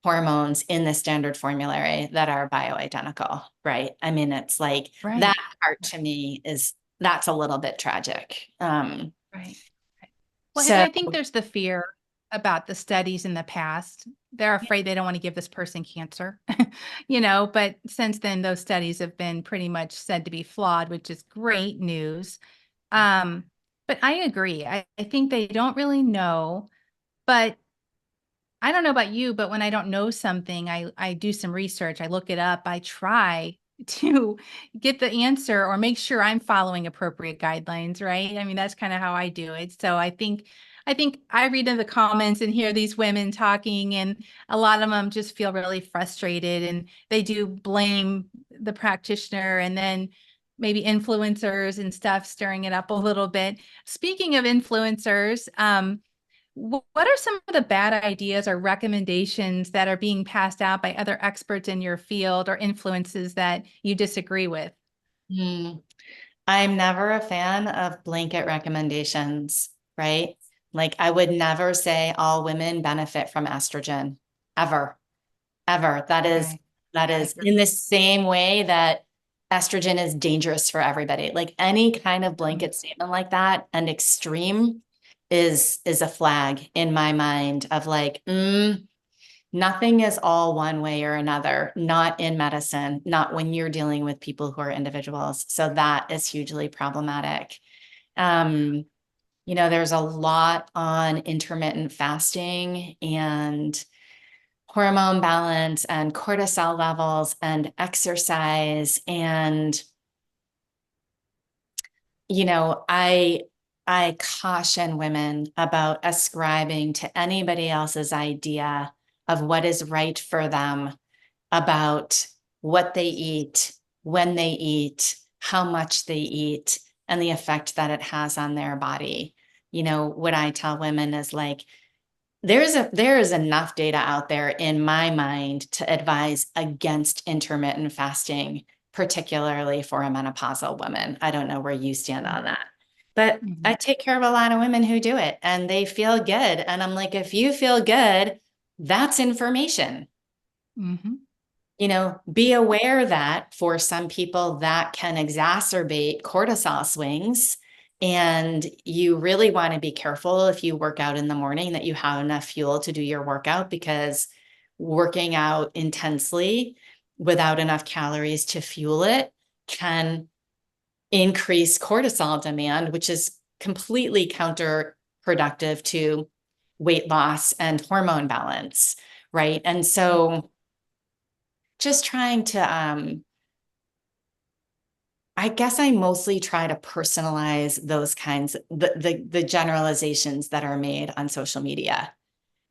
hormones in the standard formulary that are bioidentical, right? I mean, it's like that Right. part to me is that's a little bit tragic. Right. Well, and So, I think there's the fear about the studies in the past. They're afraid they don't want to give this person cancer, but since then, those studies have been pretty much said to be flawed, which is great news. Um, but I agree. I think they don't really know, but I don't know about you, but when I don't know something, I do some research, I look it up, I try to get the answer or make sure I'm following appropriate guidelines, right? I mean, that's kind of how I do it. So I think I read in the comments and hear these women talking, and a lot of them just feel really frustrated, and they do blame the practitioner and then maybe influencers and stuff, stirring it up a little bit. Speaking of influencers, what are some of the bad ideas or recommendations that are being passed out by other experts in your field or influences that you disagree with? hmm, I'm never a fan of blanket recommendations, right? Like I would never say all women benefit from estrogen ever, ever. That is Okay. that I is agree. in the same way that estrogen is dangerous for everybody. Like any kind of Mhm. blanket statement like that and extreme is a flag in my mind of like, nothing is all one way or another, not in medicine, not when you're dealing with people who are individuals. So that is hugely problematic. Um, there's a lot on intermittent fasting and hormone balance and cortisol levels and exercise. And, I caution women about ascribing to anybody else's idea of what is right for them about what they eat, when they eat, how much they eat, and the effect that it has on their body. What I tell women is like, there is enough data out there in my mind to advise against intermittent fasting, particularly for a menopausal woman. I don't know where you stand on that. But I Mhm. take care of a lot of women who do it and they feel good. And I'm like, if you feel good, that's information. Mhm. Be aware that for some people that can exacerbate cortisol swings. And you really want to be careful if you work out in the morning that you have enough fuel to do your workout, because working out intensely without enough calories to fuel it can increase cortisol demand, which is completely counterproductive to weight loss and hormone balance. Right. And so just trying to I guess I mostly try to personalize those kinds the generalizations that are made on social media.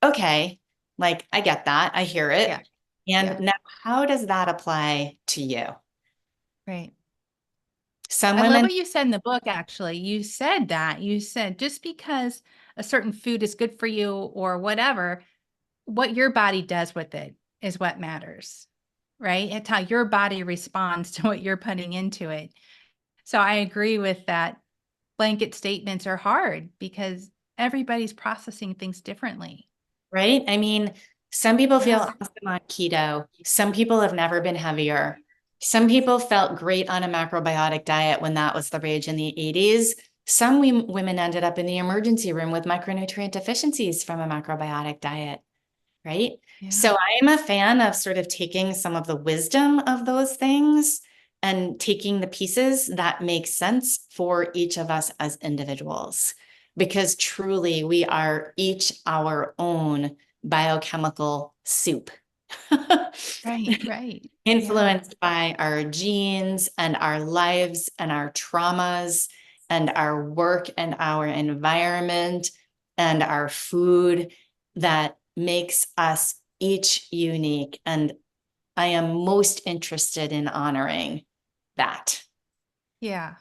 Okay, like I get that. I hear Yeah. it. Yeah. And now how does that apply to you? Right. Some I love women, what you said in the book, actually. You said that. You said just because a certain food is good for you or whatever, what your body does with it is what matters, right? It's how your body responds to what you're putting into it. So I agree with that. Blanket statements are hard because everybody's processing things differently. right? I mean, some people feel Yeah. awesome on keto. Some people have never been heavier. Some people felt great on a macrobiotic diet when that was the rage in the 80s. Some women ended up in the emergency room with micronutrient deficiencies from a macrobiotic diet, right? Yeah. So I'm a fan of sort of taking some of the wisdom of those things and taking the pieces that make sense for each of us as individuals, because truly we are each our own biochemical soup. Right. Right. Yeah. Influenced by our genes and our lives and our traumas and our work and our environment and our food that makes us each unique. And I am most interested in honoring that. Yeah.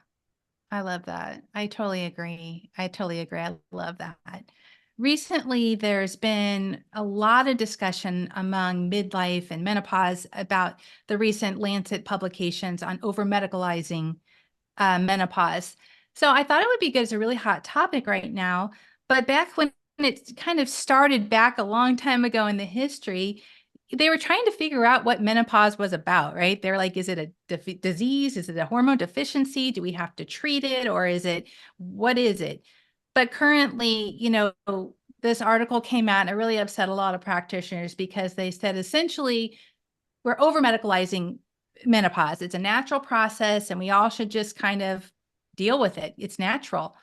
I love that. I totally agree. I totally agree. I love that. Recently, there's been a lot of discussion among midlife and menopause about the recent Lancet publications on over-medicalizing menopause. So I thought it would be good as a really hot topic right now. But back when it kind of started back a long time ago in the history, they were trying to figure out what menopause was about, right? They're like, is it a disease? Is it a hormone deficiency? Do we have to treat it? Or is it, what is it? But currently, this article came out and it really upset a lot of practitioners because they said essentially we're over medicalizing menopause. It's a natural process and we all should just kind of deal with it. It's natural.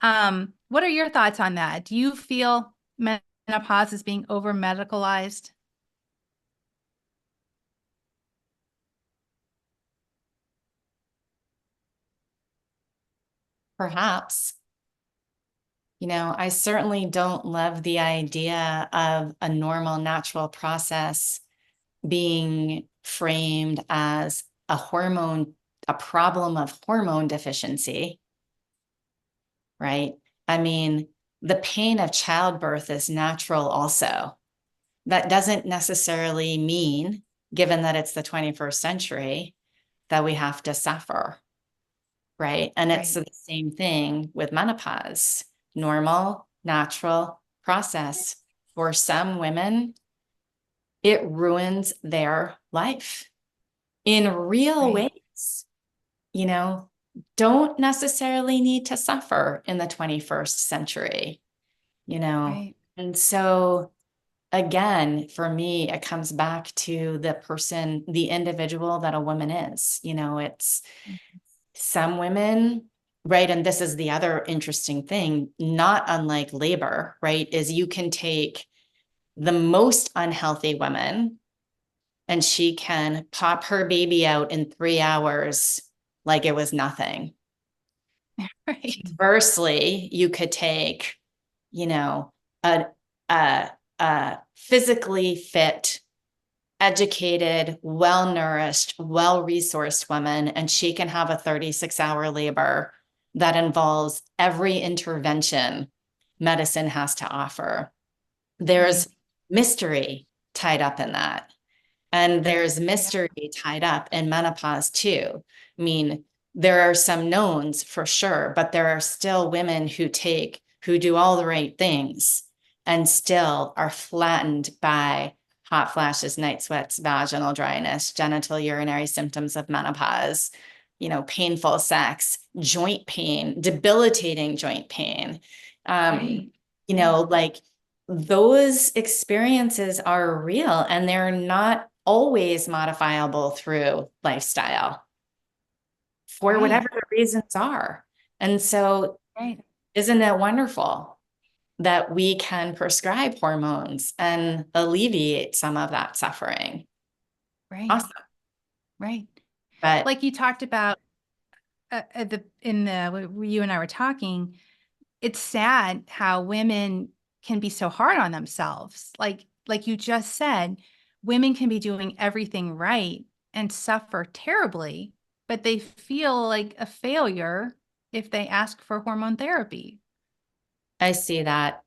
What are your thoughts on that? Do you feel menopause is being over medicalized? Perhaps. I certainly don't love the idea of a normal, natural process being framed as a problem of hormone deficiency, right? I mean, the pain of childbirth is natural also. That doesn't necessarily mean, given that it's the 21st century, that we have to suffer, right? And it's Right. the same thing with menopause. Normal, natural process. For some women, it ruins their life in real Right. ways. You know, don't necessarily need to suffer in the 21st century, you know. Right. And so again, for me, it comes back to the person, the individual that a woman is. It's some women, right? And this is the other interesting thing, not unlike labor, right? Is you can take the most unhealthy woman and she can pop her baby out in 3 hours like it was nothing. Right. Conversely, you could take, a, a physically fit, educated, well-nourished, well-resourced woman, and she can have a 36-hour labor that involves every intervention medicine has to offer. There's Right. mystery tied up in that. And there's Yeah. mystery tied up in menopause too. I mean, there are some knowns for sure, but there are still women who do all the right things and still are flattened by hot flashes, night sweats, vaginal dryness, genital urinary symptoms of menopause, painful sex, joint pain, debilitating joint pain. Um, Right. Right. like those experiences are real and they're not always modifiable through lifestyle for Right. whatever the reasons are. And so, Right. isn't it wonderful that we can prescribe hormones and alleviate some of that suffering? Right. Awesome. Right. But Like you talked about when you and I were talking, it's sad how women can be so hard on themselves. Like you just said, women can be doing everything right and suffer terribly, but they feel like a failure if they ask for hormone therapy. I see that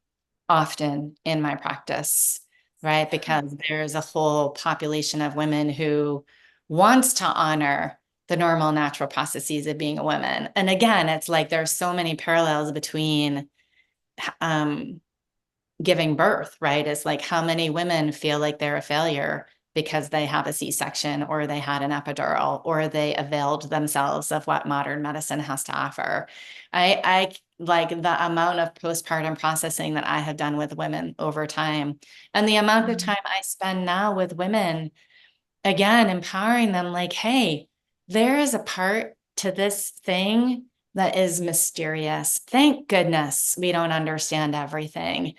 often in my practice, right? Because there's a whole population of women who wants to honor the normal natural processes of being a woman. And again, it's like there's so many parallels between um, giving birth, right? It's like how many women feel like they're a failure because they have a C-section or they had an epidural or they availed themselves of what modern medicine has to offer. I like the amount of postpartum processing that I have done with women over time and the amount of Mhm. time I spend now with women, again, empowering them like, hey, there is a part to this thing that is mysterious. Thank goodness we don't understand everything.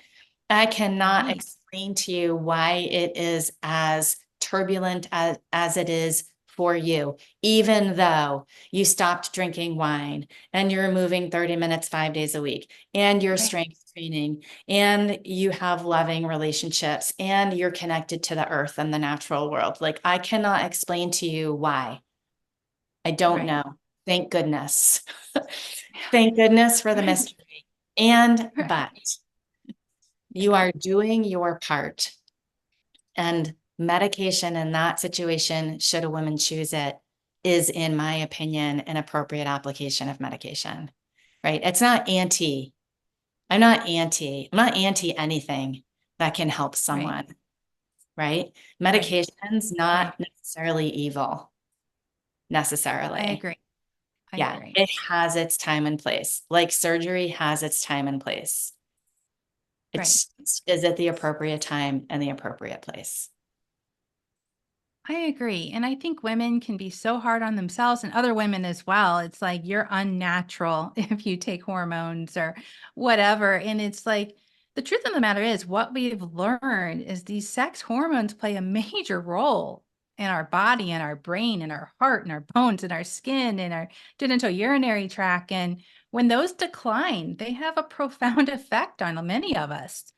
I cannot Right. explain to you why it is as turbulent as it is for you, even though you stopped drinking wine and you're moving 30 minutes 5 days a week and you're Right. strength training and you have loving relationships and you're connected to the earth and the natural world. Like I cannot explain to you why. I don't Right. know. Thank goodness. Thank goodness for the Right. mystery. And, Right. but you are doing your part. And medication in that situation, should a woman choose it, is, in my opinion, an appropriate application of medication, right? It's not I'm not anti anything that can help Right. someone, right? Right. Medication's Right. not necessarily evil, I necessarily. agree. I Yeah, agree. it has its time and place. Like surgery has its time and place. Right. It's, is it the appropriate time and the appropriate place? I agree. And I think women can be so hard on themselves and other women as well. It's like you're unnatural if you take hormones or whatever. And it's like the truth of the matter is, what we've learned is these sex hormones play a major role in our body and our brain and our heart and our bones and our skin and our genital urinary tract. And when those decline, they have a profound effect on many of us.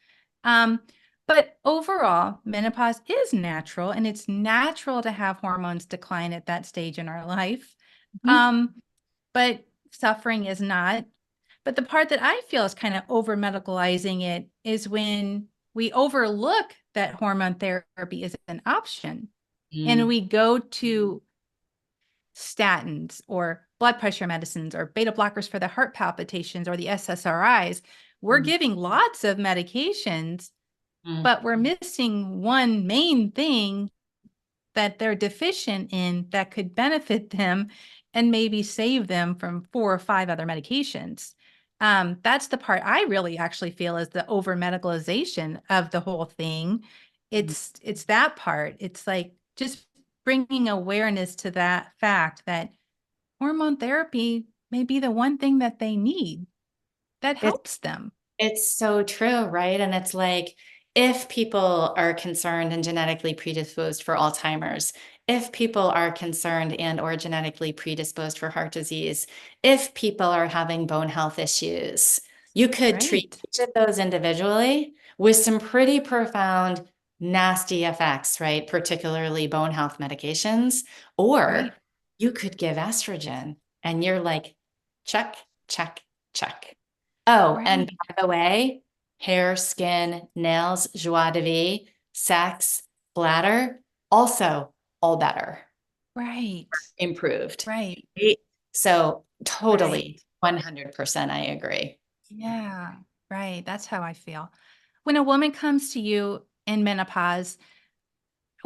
Um, but overall, menopause is natural, and it's natural to have hormones decline at that stage in our life. Mhm. Um, but suffering is not. But the part that I feel is kind of over medicalizing it is when we overlook that hormone therapy is an option and Mm, we go to statins or blood pressure medicines or beta blockers for the heart palpitations or the SSRIs. We're mm, giving lots of medications, mm. but we're missing one main thing that they're deficient in that could benefit them and maybe save them from 4 or 5 other medications. That's the part I really actually feel is the over medicalization of the whole thing. Mm. It's that part. It's like just bringing awareness to that fact that hormone therapy may be the one thing that they need that It's helps them. it's so true, right? And it's like, if people are concerned and genetically predisposed for Alzheimer's, if people are concerned and or genetically predisposed for heart disease, if people are having bone health issues, you could treat Right. each of those individually with some pretty profound, nasty effects, right? Particularly bone health medications, or Right. you could give estrogen and you're like, check, check, check. Oh, and Right. by the way, hair, skin, nails, joie de vivre, sex, bladder, also all better, Right. improved. Right. Right? So Right. totally, 100% I agree. Yeah, right. That's how I feel. When a woman comes to you in menopause,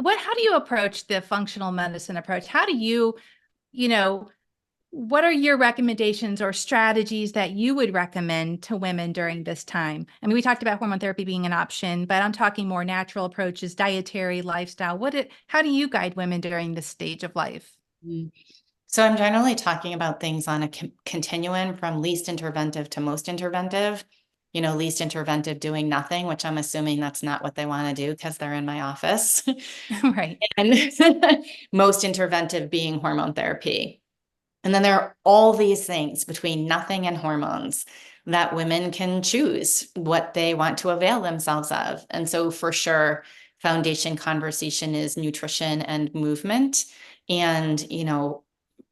how do you approach the functional medicine approach? How do you, you know, what are your recommendations or strategies that you would recommend to women during this time? I mean, we talked about hormone therapy being an option, but I'm talking more natural approaches, dietary, lifestyle. How do you guide women during this stage of life? Mm. So I'm generally talking about things on a continuum from least interventive to most interventive. Least interventive doing nothing, which I'm assuming that's not what they want to do because they're in my office. Right. And most interventive being hormone therapy. And then there are all these things between nothing and hormones that women can choose what they want to avail themselves of. And so for sure, foundation conversation is nutrition and movement and,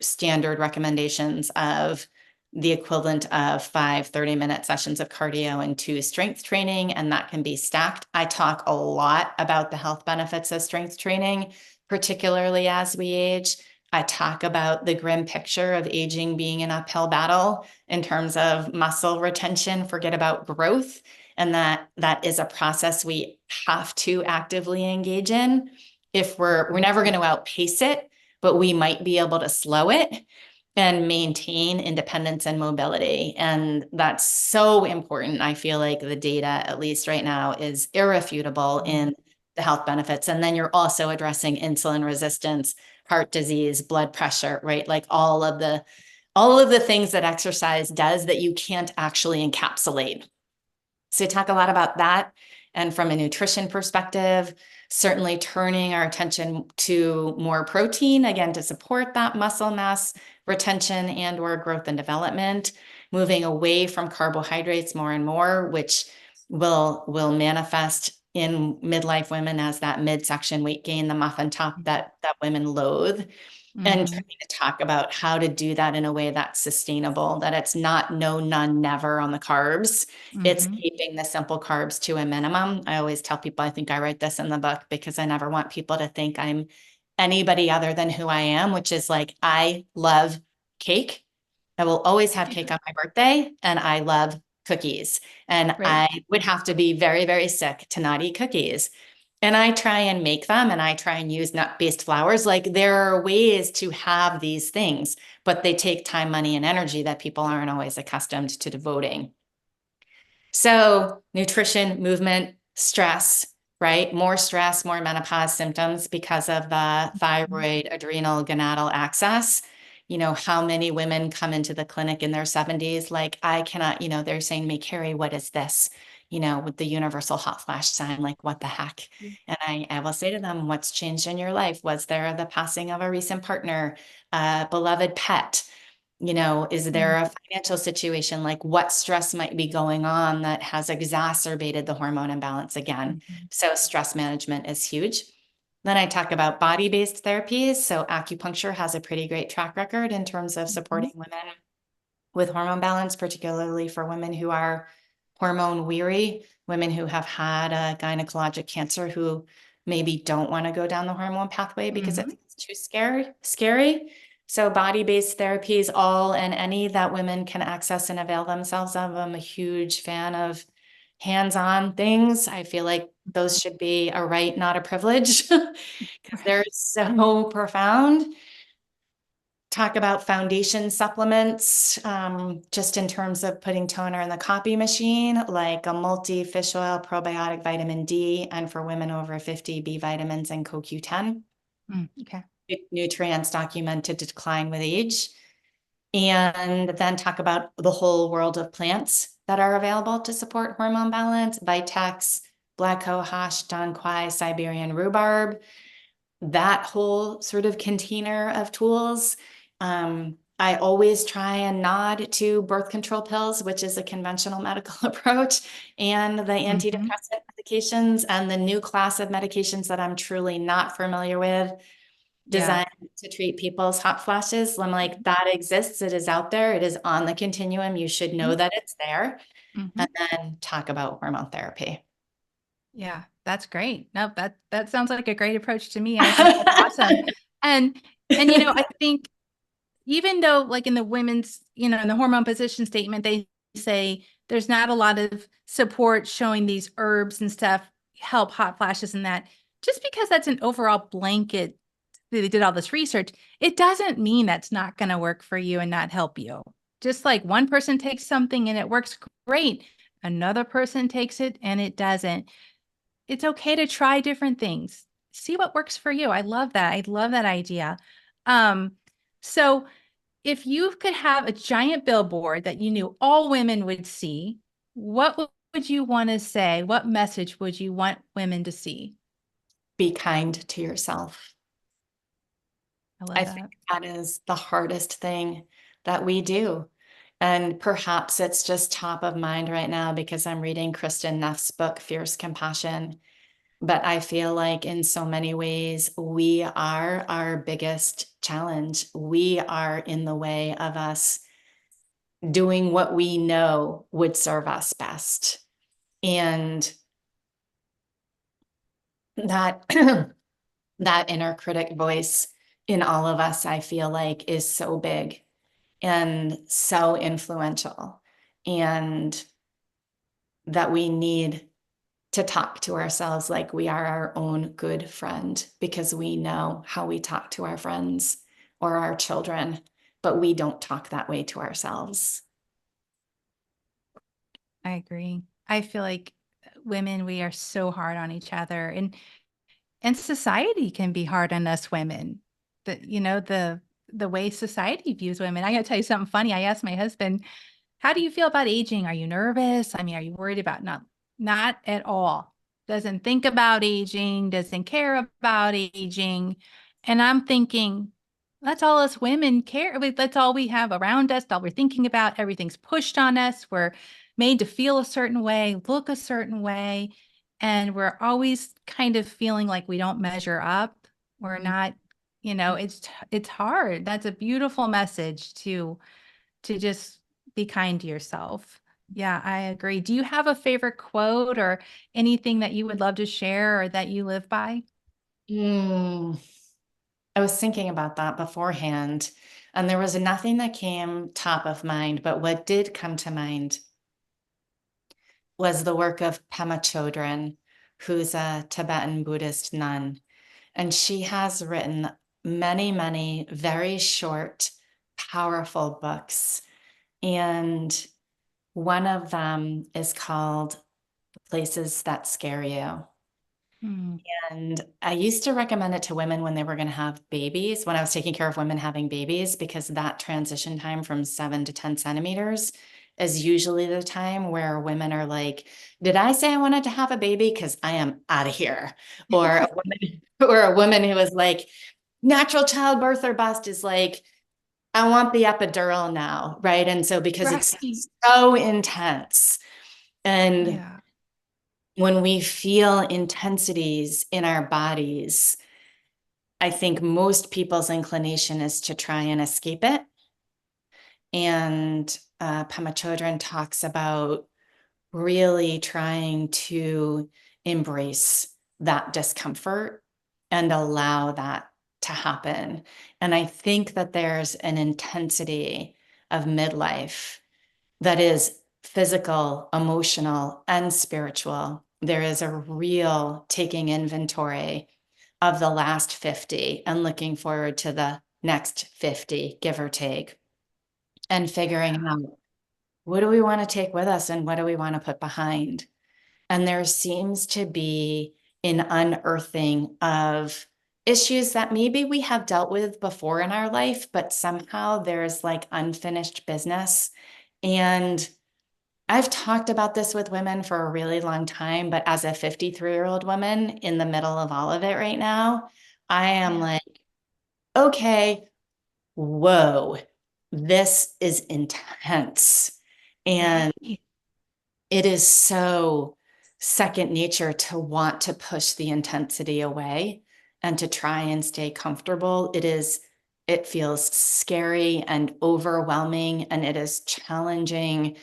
standard recommendations of the equivalent of 5 30-minute sessions of cardio and 2 strength training, and that can be stacked. I talk a lot about the health benefits of strength training, particularly as we age. I talk about the grim picture of aging being an uphill battle in terms of muscle retention, forget about growth, and that is a process we have to actively engage in. If we're never going to outpace it, but we might be able to slow it and maintain independence and mobility. And that's so important. I feel like the data, at least right now, is irrefutable in the health benefits. And then you're also addressing insulin resistance, heart disease, blood pressure, right? Like all of the things that exercise does that you can't actually encapsulate. So we talk a lot about that. And from a nutrition perspective, certainly turning our attention to more protein, again, to support that muscle mass retention and or growth and development, moving away from carbohydrates more and more, which will manifest in midlife women as that midsection weight gain, the muffin top that women loathe. and Mm-hmm. trying to talk about how to do that in a way that's sustainable, that it's not no, none, never on the carbs. It's Mm-hmm. keeping the simple carbs to a minimum. I always tell people, I think I write this in the book because I never want people to think I'm anybody other than who I am, which is like, I love cake. I will always have cake on my birthday, and I love cookies. And Right. I would have to be very, very sick to not eat cookies. And I try and make them, and I try and use nut-based flours. Like, there are ways to have these things, but they take time, money, and energy that people aren't always accustomed to devoting. So nutrition, movement, stress, right? More stress, more menopause symptoms because of the thyroid, adrenal, gonadal axis. You know, how many women come into the clinic in their 70s? Like, I cannot, they're saying to me, Carrie, what is this? With the universal hot flash sign, like, what the heck? And I will say to them, what's changed in your life? Was there the passing of a recent partner, a beloved pet? Is there a financial situation, like what stress might be going on that has exacerbated the hormone imbalance again? Mm-hmm. So stress management is huge. Then I talk about body-based therapies. So acupuncture has a pretty great track record in terms of supporting women with hormone balance, particularly for women who are hormone weary, women who have had a gynecologic cancer who maybe don't want to go down the hormone pathway because Mm-hmm. it's too scary. So body-based therapies, all and any that women can access and avail themselves of. I'm a huge fan of hands-on things. I feel like those should be a right, not a privilege, because they're so profound. Talk about foundation supplements, just in terms of putting toner in the copy machine, like a multi-fish oil, probiotic, vitamin D, and for women over 50, B vitamins and CoQ10. Okay. Nutrients documented to decline with age. And then talk about the whole world of plants that are available to support hormone balance: Vitex, black cohosh, Don Quai, Siberian rhubarb, that whole sort of container of tools. I always try and nod to birth control pills, which is a conventional medical approach, and the Mm-hmm. antidepressant medications and the new class of medications that I'm truly not familiar with, Yeah. designed to treat people's hot flashes. I'm like, that exists. It is out there. It is on the continuum. You should know that it's there. Mm-hmm. And then talk about hormone therapy. Yeah, that's great. No, that sounds like a great approach to me. I think that's awesome. And I think even though like in the women's, in the hormone position statement, they say there's not a lot of support showing these herbs and stuff help hot flashes and that, just because that's an overall blanket, they did all this research, it doesn't mean that's not going to work for you and not help you. Just like one person takes something and it works great, another person takes it and it doesn't. It's okay to try different things. See what works for you. I love that. I love that idea. Um, so if you could have a giant billboard that you knew all women would see, what would you want to say? What message would you want women to see? Be kind to yourself. I love I think that. that is the hardest thing that we do. And perhaps it's just top of mind right now because I'm reading Kristen Neff's book, Fierce Compassion. But I feel like in so many ways, we are our biggest challenge. We are in the way of us doing what we know would serve us best. And that that inner critic voice in all of us, I feel like, is so big and so influential, and that we need to talk to ourselves like we are our own good friend, because we know how we talk to our friends or our children, but we don't talk that way to ourselves. I agree. I feel like women, we are so hard on each other, and society can be hard on us women. The way society views women. I got to tell you something funny. I asked my husband, how do you feel about aging? Are you nervous? I mean, are you worried about not at all. Doesn't think about aging, doesn't care about aging. And I'm thinking, that's all us women care. That's all we have around us, all we're thinking about. Everything's pushed on us. We're made to feel a certain way, look a certain way. And we're always kind of feeling like we don't measure up. We're not. It's hard. That's a beautiful message to just be kind to yourself. Yeah, I agree. Do you have a favorite quote or anything that you would love to share or that you live by? Mm, I was thinking about that beforehand, and there was nothing that came top of mind, but what did come to mind was the work of Pema Chodron, who's a Tibetan Buddhist nun. And she has written many, many very short, powerful books. And one of them is called Places That Scare You. Mm, And I used to recommend it to women when they were going to have babies, when I was taking care of women having babies, because that transition time from 7 to 10 centimeters is usually the time where women are like, did I say I wanted to have a baby? Because I am out of here. Or a woman, or a woman who is like, natural childbirth or bust is like, I want the epidural now. Right. And so because it's right. so intense. And Yeah. when we feel intensities in our bodies, I think most people's inclination is to try and escape it. And Pema Chodron talks about really trying to embrace that discomfort and allow that to happen. And I think that there's an intensity of midlife that is physical, emotional, and spiritual. There is a real taking inventory of the last 50 and looking forward to the next 50, give or take, and figuring out what do we want to take with us and what do we want to put behind. And there seems to be an unearthing of issues that maybe we have dealt with before in our life, but somehow there's like unfinished business. And I've talked about this with women for a really long time, but as a 53-year-old woman in the middle of all of it right now, I am Yeah. like, okay, whoa, this is intense. And Right. it is so second nature to want to push the intensity away and to try and stay comfortable. It feels scary and overwhelming, and it is challenging.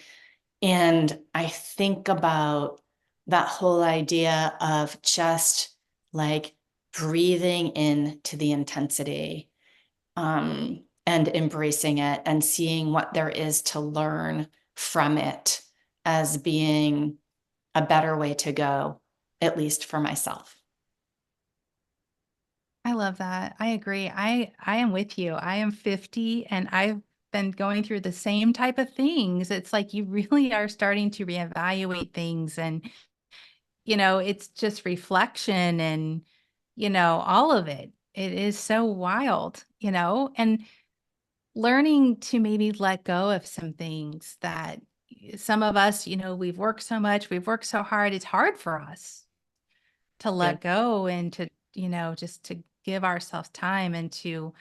And I think about that whole idea of just like breathing into the intensity, and embracing it and seeing what there is to learn from it as being a better way to go, at least for myself. I love that. I agree. I am with you. I am 50 and I've been going through the same type of things. It's like you really are starting to reevaluate things and it's just reflection and all of it. It is so wild, and learning to maybe let go of some things that some of us, we've worked so much, we've worked so hard. It's hard for us to Yeah. let go and to, just to give ourselves time and to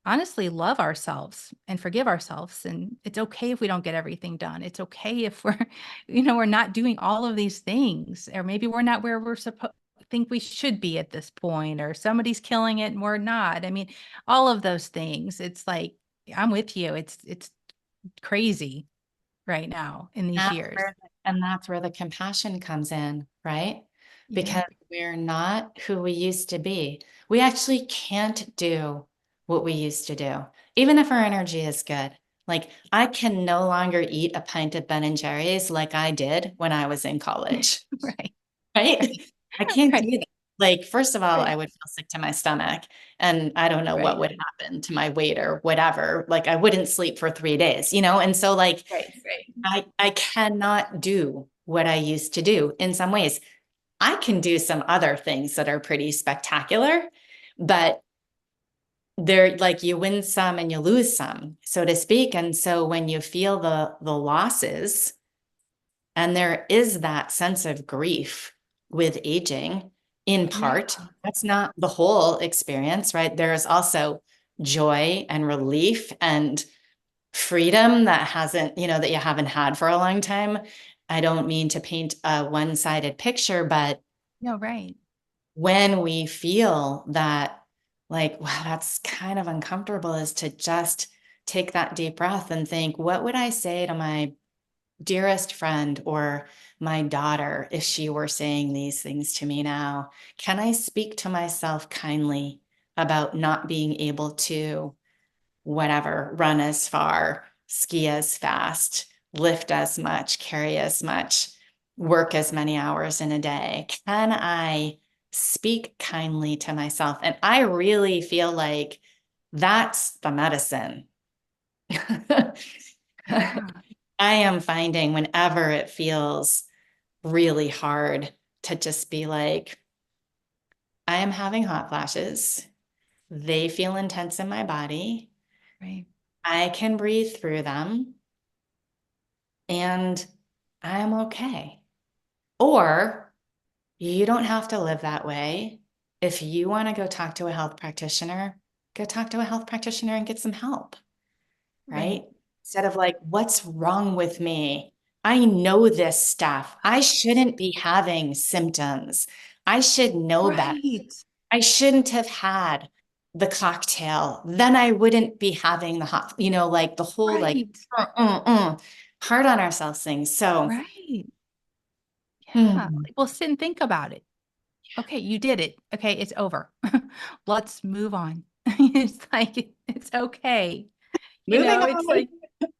honestly love ourselves and forgive ourselves. And it's okay if we don't get everything done. It's okay if we're, we're not doing all of these things, or maybe we're not where we're supposed think we should be at this point, or somebody's killing it and we're not. I mean, all of those things. It's like, I'm with you. It's crazy right now in these years. And that's where the compassion comes in, right? Yeah. Because we're not who we used to be. We actually can't do what we used to do, even if our energy is good. Like I can no longer eat a pint of Ben and Jerry's like I did when I was in college, Right. right? Right. I can't do Right. that. Like, first of all, Right. I would feel sick to my stomach and I don't know what Right. would happen to my weight or whatever. Like I wouldn't sleep for 3 days, you know? And so like Right. Right. I cannot do what I used to do in some ways. I can do some other things that are pretty spectacular, but they're like you win some and you lose some, so to speak. And so when you feel the losses, and there is that sense of grief with aging, in Yeah. part, that's not the whole experience, right? There is also joy and relief and freedom that hasn't, that you haven't had for a long time. I don't mean to paint a one-sided picture, but No, right. when we feel that like, wow, that's kind of uncomfortable, is to just take that deep breath and think, what would I say to my dearest friend or my daughter if she were saying these things to me now? Can I speak to myself kindly about not being able to, whatever, run as far, ski as fast, lift as much, carry as much, work as many hours in a day? Can I speak kindly to myself? And I really feel like that's the medicine. Yeah. I am finding whenever it feels really hard to just be like, I am having hot flashes. They feel intense in my body. Right. I can breathe through them and I'm okay. Or you don't have to live that way. If you want to go talk to a health practitioner, go talk to a health practitioner and get some help, Right. right? Instead of like, what's wrong with me? I know this stuff. I shouldn't be having symptoms. I should know better. Right. I shouldn't have had the cocktail. Then I wouldn't be having the hot, like the whole like Right. hard on ourselves things. So, Right. Yeah. hmm, Well, sit and think about it. Okay, you did it. Okay, it's over. Let's move on. It's like it's okay. moving It's on. like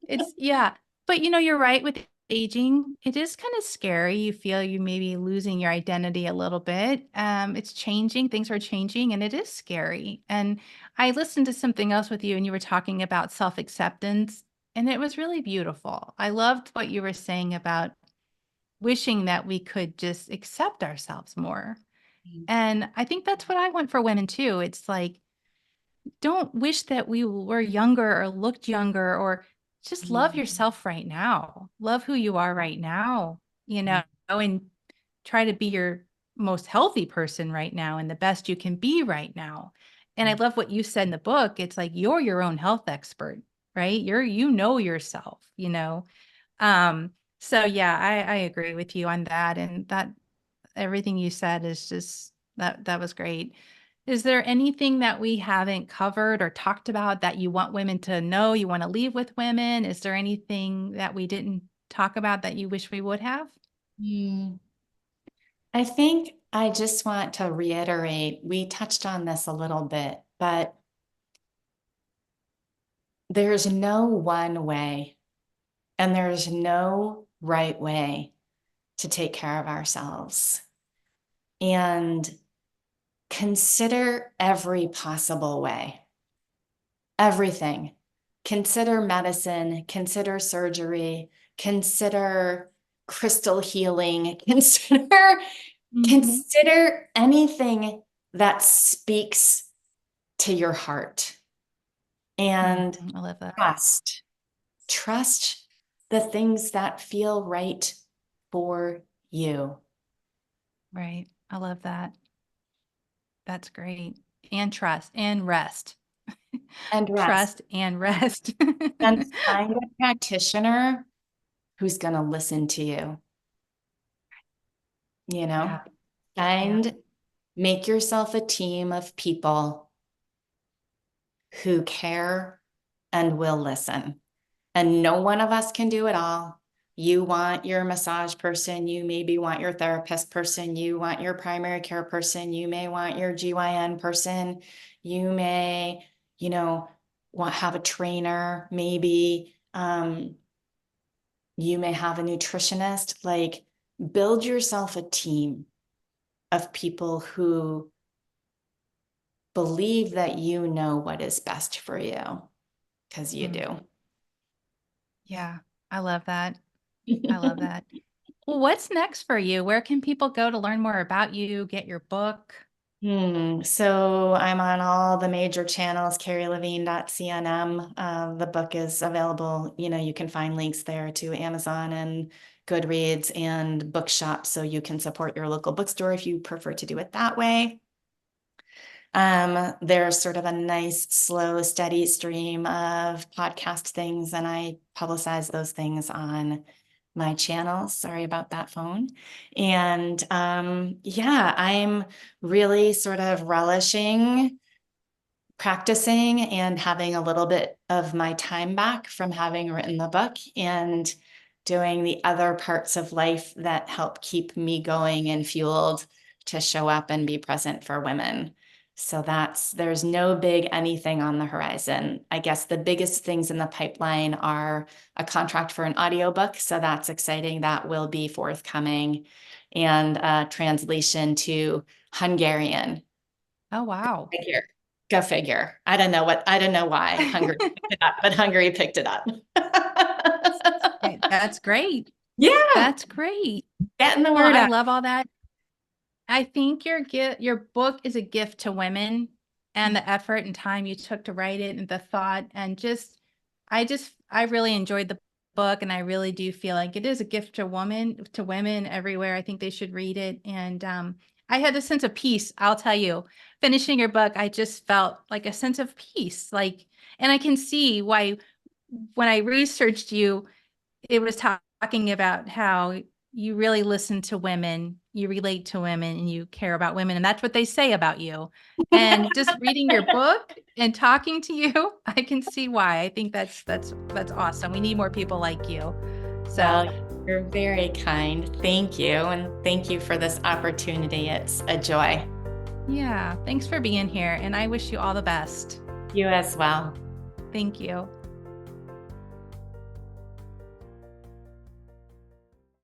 it's yeah. But you're right with aging. It is kind of scary. You feel you may be losing your identity a little bit. It's changing. Things are changing, and it is scary. And I listened to something else with you, and you were talking about self-acceptance, and it was really beautiful. I loved what you were saying about wishing that we could just accept ourselves more. And I think that's what I want for women too. It's like, don't wish that we were younger or looked younger, or just love yourself right now. Love who you are right now, and try to be your most healthy person right now and the best you can be right now. And I love what you said in the book. It's like you're your own health expert, right? You know yourself. So yeah, I agree with you on that. And that everything you said is just that was great. Is there anything that we haven't covered or talked about that you want women to know, you want to leave with women? Is there anything that we didn't talk about that you wish we would have? Hmm. I think I just want to reiterate, we touched on this a little bit, but there's no one way and there's no right way to take care of ourselves. And consider every possible way, everything. Consider medicine, consider surgery, consider crystal healing, Mhm. consider anything that speaks to your heart, and I love that. trust the things that feel right for you. Right. I love that. That's great. And trust and rest. And rest, Trust and rest. and find a practitioner who's going to listen to you, you know, Yeah. Yeah. find, make yourself a team of people who care and will listen. And no one of us can do it all. You want your massage person, you maybe want your therapist person, you want your primary care person, you may want your GYN person, you may, have a trainer, maybe you may have a nutritionist. Like, build yourself a team of people who believe that you know what is best for you, because you Mm. do. Yeah. I love that. I love that. Well, what's next for you? Where can people go to learn more about you, get your book? So I'm on all the major channels, carrielevine.cnm. The book is available. You can find links there to Amazon and Goodreads and bookshops, so you can support your local bookstore if you prefer to do it that way. There's sort of a nice, slow, steady stream of podcast things, and I publicize those things on my channel. Sorry about that phone. And yeah, I'm really sort of relishing practicing and having a little bit of my time back from having written the book and doing the other parts of life that help keep me going and fueled to show up and be present for women. So there's no big anything on the horizon. I guess the biggest things in the pipeline are a contract for an audiobook. So that's exciting. That will be forthcoming, and a translation to Hungarian. Oh, wow. Figure. Go figure. I don't know why Hungary picked it up, but Hungary picked it up. That's great. Yeah, That's great. getting the Well, word I out. love all that. I think your book is a gift to women, and the effort and time you took to write it and the thought, and I really enjoyed the book, and I really do feel like it is a gift to women everywhere. I think they should read it. And I had a sense of peace. I'll tell you, finishing your book, I just felt like a sense of peace. And I can see why when I researched you, it was talking about how you really listen to women, you relate to women, and you care about women. And that's what they say about you. And just reading your book and talking to you, I can see why. I think that's awesome. We need more people like you. So Well, you're very kind. Thank you. And thank you for this opportunity. It's a joy. yeah, thanks for being here. And I wish you all the best. You as well. Thank you.